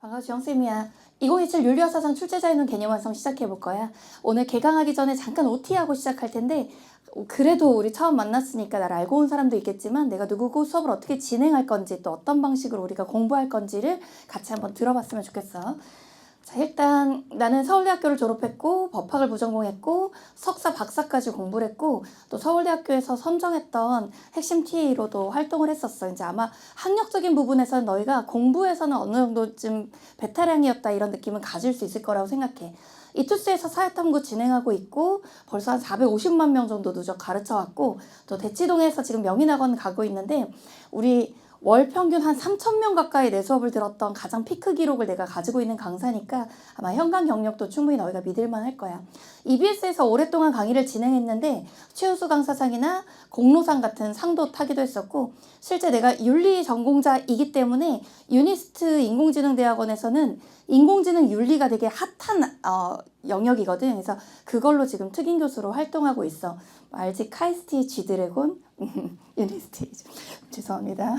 반가워, 주영쌤이야. 2027 윤리와 사상 출제자유는 개념 완성 시작해볼 거야. 오늘 개강하기 전에 잠깐 OT하고 시작할 텐데, 그래도 우리 처음 만났으니까 날 알고 온 사람도 있겠지만 내가 누구고 수업을 어떻게 진행할 건지 또 어떤 방식으로 우리가 공부할 건지를 같이 한번 들어봤으면 좋겠어. 자, 일단 나는 서울대학교를 졸업했고 법학을 부전공했고 석사 박사까지 공부를 했고 또 서울대학교에서 선정했던 핵심 TA로도 활동을 했었어. 이제 아마 학력적인 부분에서는 너희가 공부에서는 어느 정도쯤 베테랑이었다 이런 느낌은 가질 수 있을 거라고 생각해. 이투스에서 사회탐구 진행하고 있고 벌써 한 450만 명 정도 누적 가르쳐왔고 또 대치동에서 지금 명인학원 가고 있는데 우리 월 평균 한 3,000명 가까이 내 수업을 들었던 가장 피크 기록을 내가 가지고 있는 강사니까 아마 현강 경력도 충분히 너희가 믿을만 할 거야. EBS에서 오랫동안 강의를 진행했는데 최우수 강사상이나 공로상 같은 상도 타기도 했었고 실제 내가 윤리 전공자이기 때문에 유니스트 인공지능대학원에서는 인공지능 윤리가 되게 핫한 영역이거든. 그래서 그걸로 지금 특임 교수로 활동하고 있어. 알지? 카이스트 G드래곤? 유니스트. 죄송합니다.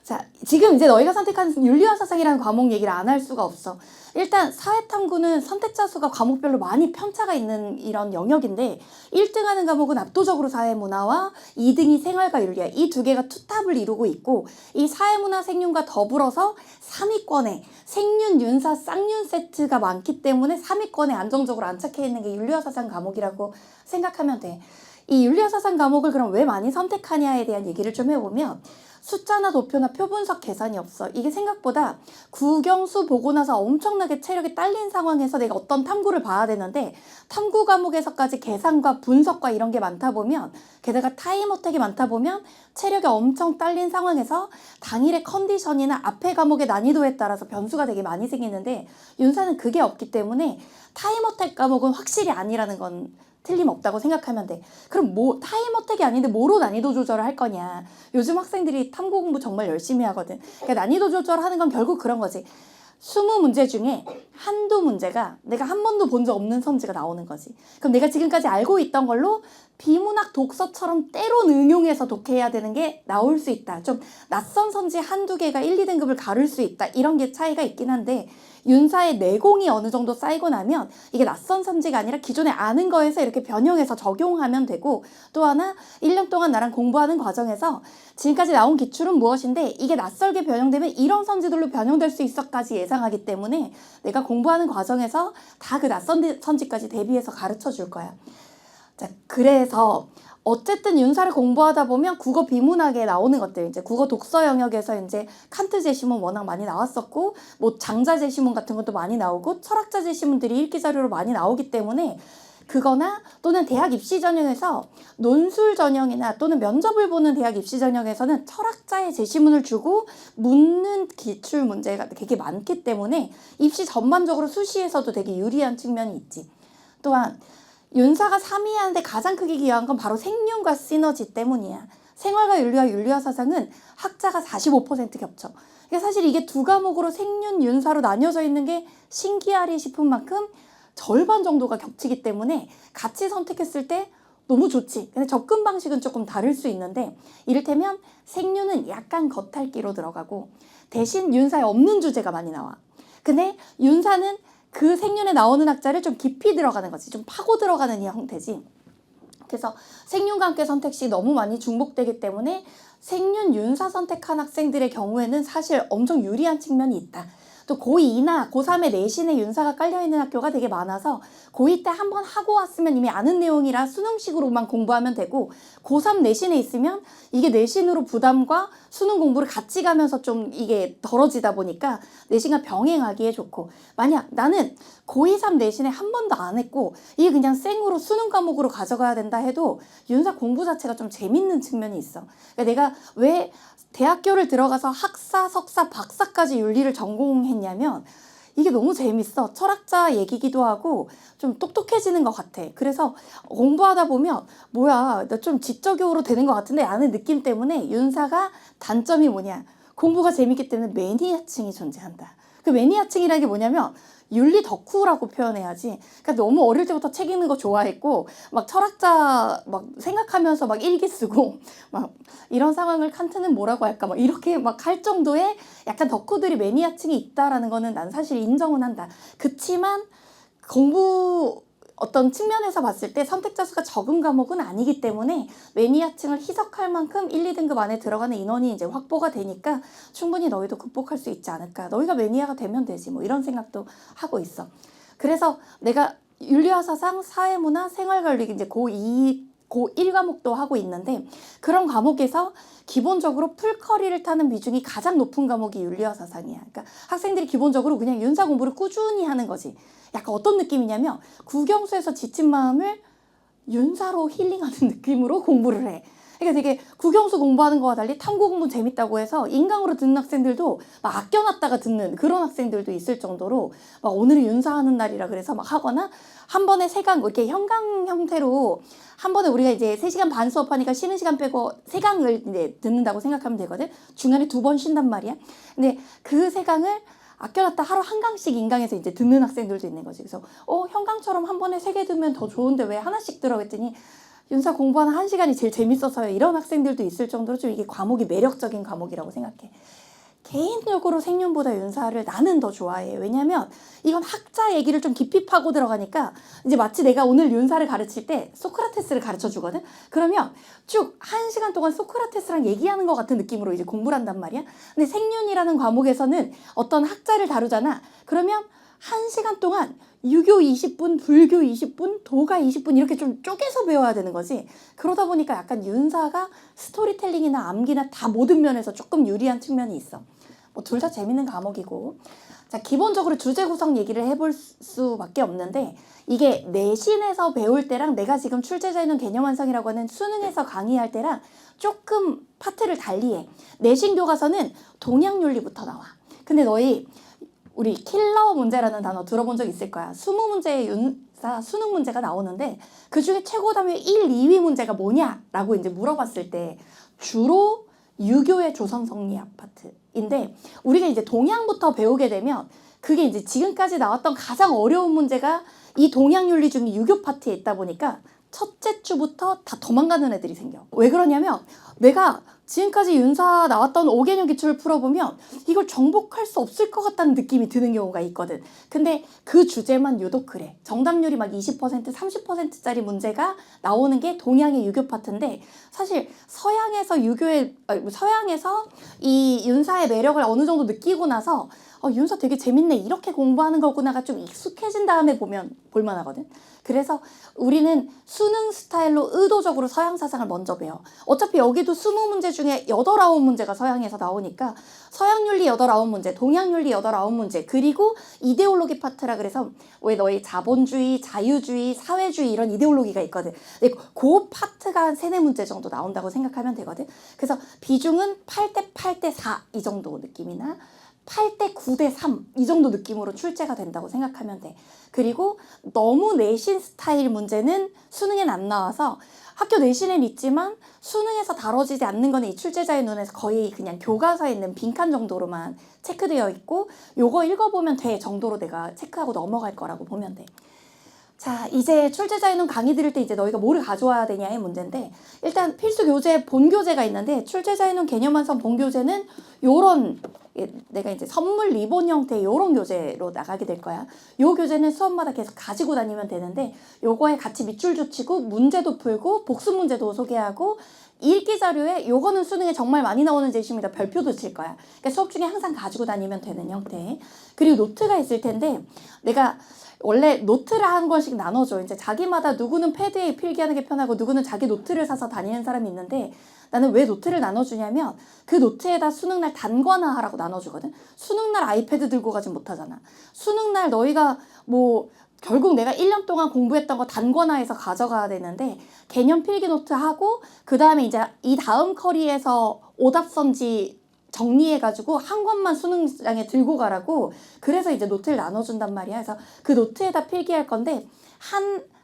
자, 지금 이제 너희가 선택한 윤리와 사상이라는 과목 얘기를 안 할 수가 없어. 일단 사회탐구는 선택자 수가 과목별로 많이 편차가 있는 이런 영역인데 1등 하는 과목은 압도적으로 사회문화와 2등이 생활과 윤리야. 이 두 개가 투탑을 이루고 있고 이 사회문화 생윤과 더불어서 3위권에 생윤, 윤사, 쌍윤 세트가 많기 때문에 3위권에 안정적으로 안착해 있는 게 윤리와 사상 과목이라고 생각하면 돼. 이 윤리와 사상 과목을 그럼 왜 많이 선택하냐에 대한 얘기를 좀 해보면 숫자나 도표나 표분석 계산이 없어. 이게 생각보다 국영수 보고 나서 엄청나게 체력이 딸린 상황에서 내가 어떤 탐구를 봐야 되는데 탐구 과목에서까지 계산과 분석과 이런 게 많다 보면 게다가 타임 어택이 많다 보면 체력이 엄청 딸린 상황에서 당일의 컨디션이나 앞에 과목의 난이도에 따라서 변수가 되게 많이 생기는데 윤사는 그게 없기 때문에 타임 어택 과목은 확실히 아니라는 건 틀림없다고 생각하면 돼. 그럼 타임 어택이 아닌데 뭐로 난이도 조절을 할 거냐. 요즘 학생들이 탐구 공부 정말 열심히 하거든. 그러니까 난이도 조절하는 건 결국 그런 거지. 20문제 중에 한두 문제가 내가 한 번도 본 적 없는 선지가 나오는 거지. 그럼 내가 지금까지 알고 있던 걸로 비문학 독서처럼 때론 응용해서 독해야 되는 게 나올 수 있다. 좀 낯선 선지 한두 개가 1, 2등급을 가를 수 있다. 이런 게 차이가 있긴 한데 윤사의 내공이 어느 정도 쌓이고 나면 이게 낯선 선지가 아니라 기존에 아는 거에서 이렇게 변형해서 적용하면 되고 또 하나 1년 동안 나랑 공부하는 과정에서 지금까지 나온 기출은 무엇인데 이게 낯설게 변형되면 이런 선지들로 변형될 수 있어까지 예상하기 때문에 내가 공부하는 과정에서 다 그 낯선 선지까지 대비해서 가르쳐 줄 거야. 자, 그래서 어쨌든 윤사를 공부하다 보면 국어 비문학에 나오는 것들, 이제 국어 독서 영역에서 이제 칸트 제시문 워낙 많이 나왔었고, 뭐 장자 제시문 같은 것도 많이 나오고, 철학자 제시문들이 읽기 자료로 많이 나오기 때문에 그거나 또는 대학 입시 전형에서 논술 전형이나 또는 면접을 보는 대학 입시 전형에서는 철학자의 제시문을 주고 묻는 기출 문제가 되게 많기 때문에 입시 전반적으로 수시에서도 되게 유리한 측면이 있지. 또한 윤사가 3위 하는데 가장 크게 기여한 건 바로 생윤과 시너지 때문이야. 생활과 윤리와 윤리와 사상은 학자가 45% 겹쳐. 그러니까 사실 이게 두 과목으로 생윤, 윤사로 나뉘어져 있는 게 신기하리 싶은 만큼 절반 정도가 겹치기 때문에 같이 선택했을 때 너무 좋지. 근데 접근 방식은 조금 다를 수 있는데 이를테면 생윤은 약간 겉핥기로 들어가고 대신 윤사에 없는 주제가 많이 나와. 근데 윤사는 그 생윤에 나오는 학자를 좀 깊이 들어가는 거지. 좀 파고 들어가는 이 형태지. 그래서 생윤과 함께 선택시 너무 많이 중복되기 때문에 생윤, 윤사 선택한 학생들의 경우에는 사실 엄청 유리한 측면이 있다. 또 고2나 고3의 내신에 윤사가 깔려있는 학교가 되게 많아서 고2 때 한번 하고 왔으면 이미 아는 내용이라 수능식으로만 공부하면 되고 고3 내신에 있으면 이게 내신으로 부담과 수능 공부를 같이 가면서 좀 이게 덜어지다 보니까 내신과 병행하기에 좋고 만약 나는 고2, 3 내신에 한 번도 안 했고 이게 그냥 생으로 수능 과목으로 가져가야 된다 해도 윤사 공부 자체가 좀 재밌는 측면이 있어. 그러니까 내가 왜 대학교를 들어가서 학사, 석사, 박사까지 윤리를 전공했냐면 이게 너무 재밌어. 철학자 얘기기도 하고 좀 똑똑해지는 것 같아. 그래서 공부하다 보면 뭐야 나 좀 지적으로 되는 것 같은데 하는 느낌 때문에 윤사가 단점이 뭐냐. 공부가 재밌기 때문에 매니아층이 존재한다. 그 매니아층이라는 게 뭐냐면 윤리 덕후라고 표현해야지. 그러니까 너무 어릴 때부터 책 읽는 거 좋아했고 막 철학자 막 생각하면서 막 일기 쓰고 막 이런 상황을 칸트는 뭐라고 할까 막 이렇게 막 할 정도의 약간 덕후들이 매니아층이 있다라는 거는 난 사실 인정은 한다. 그치만 공부 어떤 측면에서 봤을 때 선택자 수가 적은 과목은 아니기 때문에 매니아층을 희석할 만큼 1, 2등급 안에 들어가는 인원이 이제 확보가 되니까 충분히 너희도 극복할 수 있지 않을까. 너희가 매니아가 되면 되지. 뭐 이런 생각도 하고 있어. 그래서 내가 윤리와 사상, 사회문화, 생활관리 이제 고1 과목도 하고 있는데 그런 과목에서 기본적으로 풀커리를 타는 비중이 가장 높은 과목이 윤리와 사상이야. 그러니까 학생들이 기본적으로 그냥 윤사 공부를 꾸준히 하는 거지. 약간 어떤 느낌이냐면 국영수에서 지친 마음을 윤사로 힐링하는 느낌으로 공부를 해. 그러니까 되게 국영수 공부하는 거와 달리 탐구 공부 재밌다고 해서 인강으로 듣는 학생들도 막 아껴놨다가 듣는 그런 학생들도 있을 정도로 막 오늘은 윤사하는 날이라 그래서 막 하거나 한 번에 3강 이렇게 현강 형태로 한 번에 우리가 이제 3시간 반 수업하니까 쉬는 시간 빼고 3강을 이제 듣는다고 생각하면 되거든. 중간에 2번 쉰단 말이야. 근데 그 3강을 아껴놨다 하루 한 강씩 인강에서 이제 듣는 학생들도 있는 거지. 그래서 현강처럼 한 번에 3개 듣면 더 좋은데 왜 하나씩 들어 했더니 윤사 공부하는 1시간이 제일 재밌어서요. 이런 학생들도 있을 정도로 좀 이게 과목이 매력적인 과목이라고 생각해. 개인적으로 생윤보다 윤사를 나는 더 좋아해. 왜냐면 이건 학자 얘기를 좀 깊이 파고 들어가니까 이제 마치 내가 오늘 윤사를 가르칠 때 소크라테스를 가르쳐 주거든. 그러면 쭉 1시간 동안 소크라테스랑 얘기하는 것 같은 느낌으로 이제 공부를 한단 말이야. 근데 생윤이라는 과목에서는 어떤 학자를 다루잖아. 그러면 1시간 동안 유교 20분, 불교 20분, 도가 20분 이렇게 좀 쪼개서 배워야 되는 거지. 그러다 보니까 약간 윤사가 스토리텔링이나 암기나 다 모든 면에서 조금 유리한 측면이 있어. 뭐 둘 다 재밌는 과목이고. 자, 기본적으로 주제 구성 얘기를 해볼 수밖에 없는데 이게 내신에서 배울 때랑 내가 지금 출제자에는 개념 완성이라고 하는 수능에서 강의할 때랑 조금 파트를 달리해. 내신 교과서는 동양윤리부터 나와. 근데 너희 우리 킬러 문제라는 단어 들어본 적 있을 거야. 20문제의 윤사 수능 문제가 나오는데 그중에 최고 단위 1, 2위 문제가 뭐냐라고 이제 물어봤을 때 주로 유교의 조선 성리학 파트인데 우리가 이제 동양부터 배우게 되면 그게 이제 지금까지 나왔던 가장 어려운 문제가 이 동양윤리 중에 유교 파트에 있다 보니까 첫째 주부터 다 도망가는 애들이 생겨. 왜 그러냐면 내가 지금까지 윤사 나왔던 5개년 기출을 풀어보면 이걸 정복할 수 없을 것 같다는 느낌이 드는 경우가 있거든. 근데 그 주제만 유독 그래. 정답률이 막 20%, 30%짜리 문제가 나오는 게 동양의 유교 파트인데 사실 서양에서 서양에서 이 윤사의 매력을 어느 정도 느끼고 나서 윤사 되게 재밌네 이렇게 공부하는 거구나가 좀 익숙해진 다음에 보면 볼만하거든. 그래서 우리는 수능 스타일로 의도적으로 서양 사상을 먼저 배워. 어차피 여기도 20문제 중에 8, 9문제가 서양에서 나오니까 서양윤리 8, 9문제, 동양윤리 8, 9문제 그리고 이데올로기 파트라 그래서 왜 너희 자본주의, 자유주의, 사회주의 이런 이데올로기가 있거든. 근데 그 파트가 한 3, 4문제 정도 나온다고 생각하면 되거든. 그래서 비중은 8대 8대 4 이 정도 느낌이나 8대 9대 3 이 정도 느낌으로 출제가 된다고 생각하면 돼. 그리고 너무 내신 스타일 문제는 수능엔 안 나와서 학교 내신엔 있지만 수능에서 다뤄지지 않는 거는 이 출제자의 눈에서 거의 그냥 교과서에 있는 빈칸 정도로만 체크되어 있고 요거 읽어보면 돼 정도로 내가 체크하고 넘어갈 거라고 보면 돼. 자, 이제 출제자의 눈 강의 들을 때 이제 너희가 뭐를 가져와야 되냐의 문제인데 일단 필수 교재 본교재가 있는데 출제자의 눈 개념 완성 본교재는 요런 내가 이제 선물 리본 형태의 요런 교재로 나가게 될 거야. 요 교재는 수업마다 계속 가지고 다니면 되는데 요거에 같이 밑줄 줬치고 문제도 풀고 복습 문제도 소개하고 읽기 자료에 요거는 수능에 정말 많이 나오는 제시입니다. 별표도 칠 거야. 그러니까 수업 중에 항상 가지고 다니면 되는 형태. 그리고 노트가 있을 텐데 내가 원래 노트를 한 권씩 나눠줘. 이제 자기마다 누구는 패드에 필기하는 게 편하고 누구는 자기 노트를 사서 다니는 사람이 있는데 나는 왜 노트를 나눠주냐면 그 노트에다 수능날 단권화하라고 나눠주거든. 수능날 아이패드 들고 가진 못하잖아. 수능날 너희가 뭐 결국 내가 1년 동안 공부했던 거 단권화해서 가져가야 되는데 개념 필기 노트 하고 그 다음에 이제 이 다음 커리에서 오답선지 정리해가지고 한 권만 수능장에 들고 가라고 그래서 이제 노트를 나눠준단 말이야. 그래서 그 노트에다 필기할 건데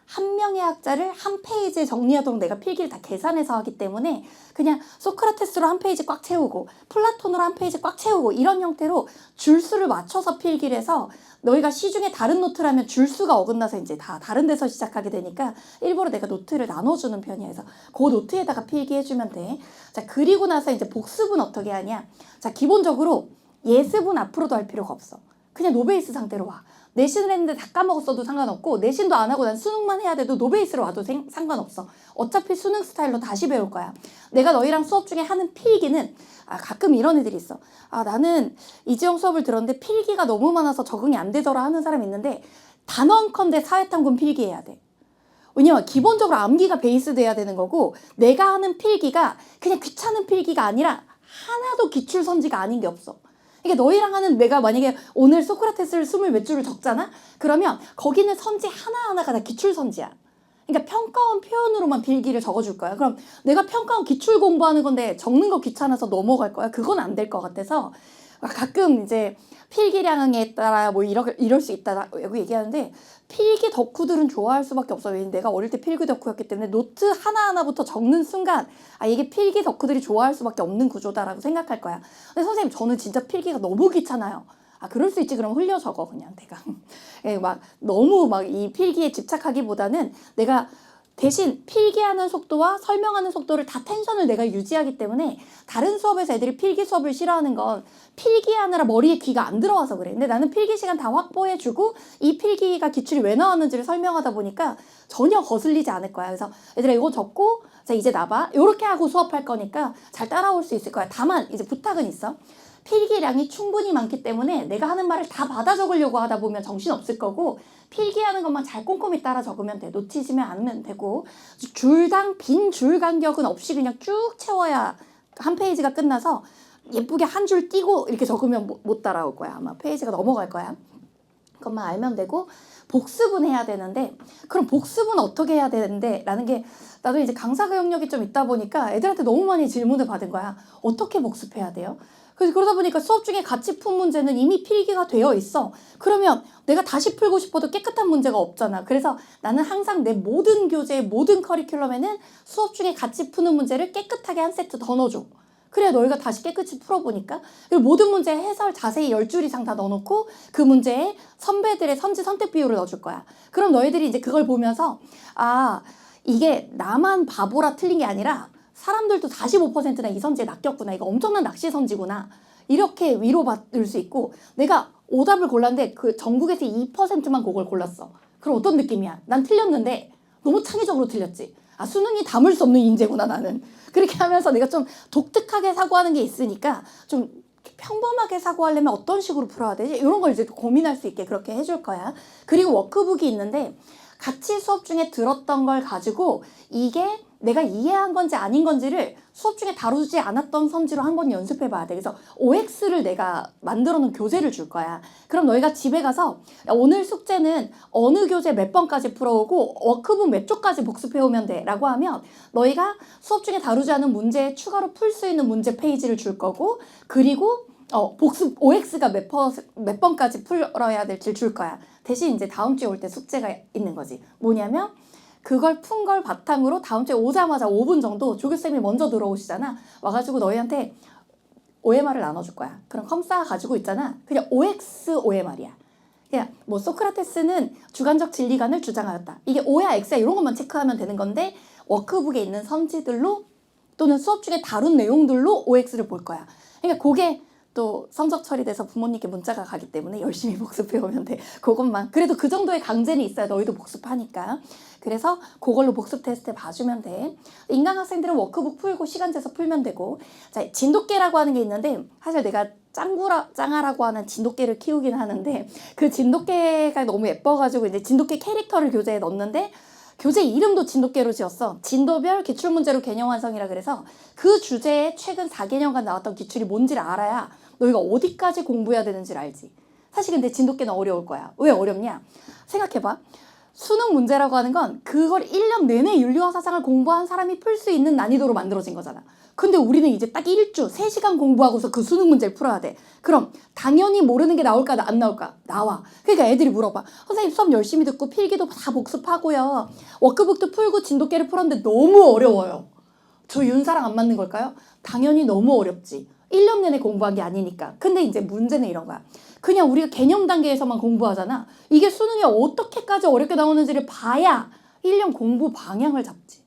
한 명의 학자를 한 페이지에 정리하도록 내가 필기를 다 계산해서 하기 때문에 그냥 소크라테스로 한 페이지 꽉 채우고 플라톤으로 한 페이지 꽉 채우고 이런 형태로 줄수를 맞춰서 필기를 해서 너희가 시중에 다른 노트라면 줄수가 어긋나서 이제 다 다른 데서 시작하게 되니까 일부러 내가 노트를 나눠주는 편이야. 그래서 그 노트에다가 필기해주면 돼. 자, 그리고 나서 이제 복습은 어떻게 하냐. 자, 기본적으로 예습은 앞으로도 할 필요가 없어. 그냥 노베이스 상태로 와. 내신을 했는데 다 까먹었어도 상관없고 내신도 안 하고 난 수능만 해야 돼도 노베이스로 와도 상관없어. 어차피 수능 스타일로 다시 배울 거야. 내가 너희랑 수업 중에 하는 필기는 가끔 이런 애들이 있어. 나는 이지영 수업을 들었는데 필기가 너무 많아서 적응이 안 되더라 하는 사람이 있는데 단언컨대 사회탐구 필기해야 돼. 왜냐면 기본적으로 암기가 베이스 돼야 되는 거고 내가 하는 필기가 그냥 귀찮은 필기가 아니라 하나도 기출선지가 아닌 게 없어. 그러니까 너희랑 하는 내가 만약에 오늘 소크라테스를 20몇 줄을 적잖아? 그러면 거기는 선지 하나하나가 다 기출선지야. 그러니까 평가원 표현으로만 필기를 적어줄 거야. 그럼 내가 평가원 기출 공부하는 건데 적는 거 귀찮아서 넘어갈 거야. 그건 안 될 것 같아서 가끔 이제 필기량에 따라 뭐 이럴 수 있다고 얘기하는데 필기 덕후들은 좋아할 수밖에 없어. 왜냐면 내가 어릴 때 필기 덕후였기 때문에 노트 하나하나부터 적는 순간 이게 필기 덕후들이 좋아할 수밖에 없는 구조다라고 생각할 거야. 근데 선생님 저는 진짜 필기가 너무 귀찮아요. 그럴 수 있지. 그럼 흘려 적어 그냥 내가. 막 너무 막 이 필기에 집착하기보다는 내가 대신 필기하는 속도와 설명하는 속도를 다 텐션을 내가 유지하기 때문에 다른 수업에서 애들이 필기 수업을 싫어하는 건 필기하느라 머리에 귀가 안 들어와서 그래. 근데 나는 필기 시간 다 확보해주고 이 필기가 기출이 왜 나왔는지를 설명하다 보니까 전혀 거슬리지 않을 거야. 그래서 얘들아 이거 적고 자 이제 나봐. 이렇게 하고 수업할 거니까 잘 따라올 수 있을 거야. 다만 이제 부탁은 있어. 필기량이 충분히 많기 때문에 내가 하는 말을 다 받아 적으려고 하다 보면 정신없을 거고 필기하는 것만 잘 꼼꼼히 따라 적으면 돼. 놓치지면 않으면 되고 줄당 빈 줄 간격은 없이 그냥 쭉 채워야 한 페이지가 끝나서 예쁘게 한 줄 띄고 이렇게 적으면 못 따라올 거야. 아마 페이지가 넘어갈 거야. 그것만 알면 되고 복습은 해야 되는데 그럼 복습은 어떻게 해야 되는데 라는 게 나도 이제 강사 경력이 좀 있다 보니까 애들한테 너무 많이 질문을 받은 거야. 어떻게 복습해야 돼요? 그러다 보니까 수업 중에 같이 푼 문제는 이미 필기가 되어 있어. 그러면 내가 다시 풀고 싶어도 깨끗한 문제가 없잖아. 그래서 나는 항상 내 모든 교재의 모든 커리큘럼에는 수업 중에 같이 푸는 문제를 깨끗하게 한 세트 더 넣어줘. 그래야 너희가 다시 깨끗이 풀어보니까. 그리고 모든 문제 해설 자세히 10줄 이상 다 넣어놓고 그 문제에 선배들의 선지 선택 비율을 넣어줄 거야. 그럼 너희들이 이제 그걸 보면서 이게 나만 바보라 틀린 게 아니라 사람들도 45%나 이 선지에 낚였구나. 이거 엄청난 낚시 선지구나. 이렇게 위로받을 수 있고 내가 오답을 골랐는데 그 전국에서 2%만 그걸 골랐어. 그럼 어떤 느낌이야? 난 틀렸는데 너무 창의적으로 틀렸지. 수능이 담을 수 없는 인재구나 나는. 그렇게 하면서 내가 좀 독특하게 사고하는 게 있으니까 좀 평범하게 사고하려면 어떤 식으로 풀어야 되지? 이런 걸 이제 고민할 수 있게 그렇게 해줄 거야. 그리고 워크북이 있는데 같이 수업 중에 들었던 걸 가지고 이게 내가 이해한 건지 아닌 건지를 수업 중에 다루지 않았던 선지로 한번 연습해 봐야 돼. 그래서 OX를 내가 만들어 놓은 교재를 줄 거야. 그럼 너희가 집에 가서 오늘 숙제는 어느 교재 몇 번까지 풀어오고 워크북 몇 쪽까지 복습해 오면 돼 라고 하면 너희가 수업 중에 다루지 않은 문제에 추가로 풀 수 있는 문제 페이지를 줄 거고 그리고 복습 OX가 몇 번까지 풀어야 될지 줄 거야. 대신 이제 다음 주에 올 때 숙제가 있는 거지. 뭐냐면 그걸 푼 걸 바탕으로 다음 주에 오자마자 5분 정도 조교쌤이 먼저 들어오시잖아. 와가지고 너희한테 OMR을 나눠줄 거야. 그럼 컴싸 가지고 있잖아. 그냥 OX OMR이야. 그냥 뭐 소크라테스는 주관적 진리관을 주장하였다. 이게 O야 X야 이런 것만 체크하면 되는 건데 워크북에 있는 선지들로 또는 수업 중에 다룬 내용들로 OX를 볼 거야. 그러니까 그게 또 성적 처리돼서 부모님께 문자가 가기 때문에 열심히 복습해 오면 돼. 그것만. 그래도 그 정도의 강제는 있어야 너희도 복습하니까. 그래서 그걸로 복습 테스트 봐주면 돼. 인강 학생들은 워크북 풀고 시간 재서 풀면 되고. 자, 진돗개라고 하는 게 있는데 사실 내가 짱아라고 하는 진돗개를 키우긴 하는데 그 진돗개가 너무 예뻐가지고 이제 진돗개 캐릭터를 교재에 넣었는데 교재 이름도 진돗개로 지었어. 진도별 기출문제로 개념 완성이라 그래서 그 주제에 최근 4개년간 나왔던 기출이 뭔지를 알아야 너희가 어디까지 공부해야 되는지를 알지. 사실 근데 진돗개는 어려울 거야. 왜 어렵냐? 생각해봐. 수능 문제라고 하는 건 그걸 1년 내내 윤리와 사상을 공부한 사람이 풀 수 있는 난이도로 만들어진 거잖아. 근데 우리는 이제 딱 3시간 공부하고서 그 수능 문제를 풀어야 돼. 그럼 당연히 모르는 게 나올까 안 나올까? 나와. 그러니까 애들이 물어봐. 선생님 수업 열심히 듣고 필기도 다 복습하고요. 워크북도 풀고 진돗개를 풀었는데 너무 어려워요. 저 윤사랑 안 맞는 걸까요? 당연히 너무 어렵지. 1년 내내 공부한 게 아니니까. 근데 이제 문제는 이런 거야. 그냥 우리가 개념 단계에서만 공부하잖아. 이게 수능에 어떻게까지 어렵게 나오는지를 봐야 1년 공부 방향을 잡지.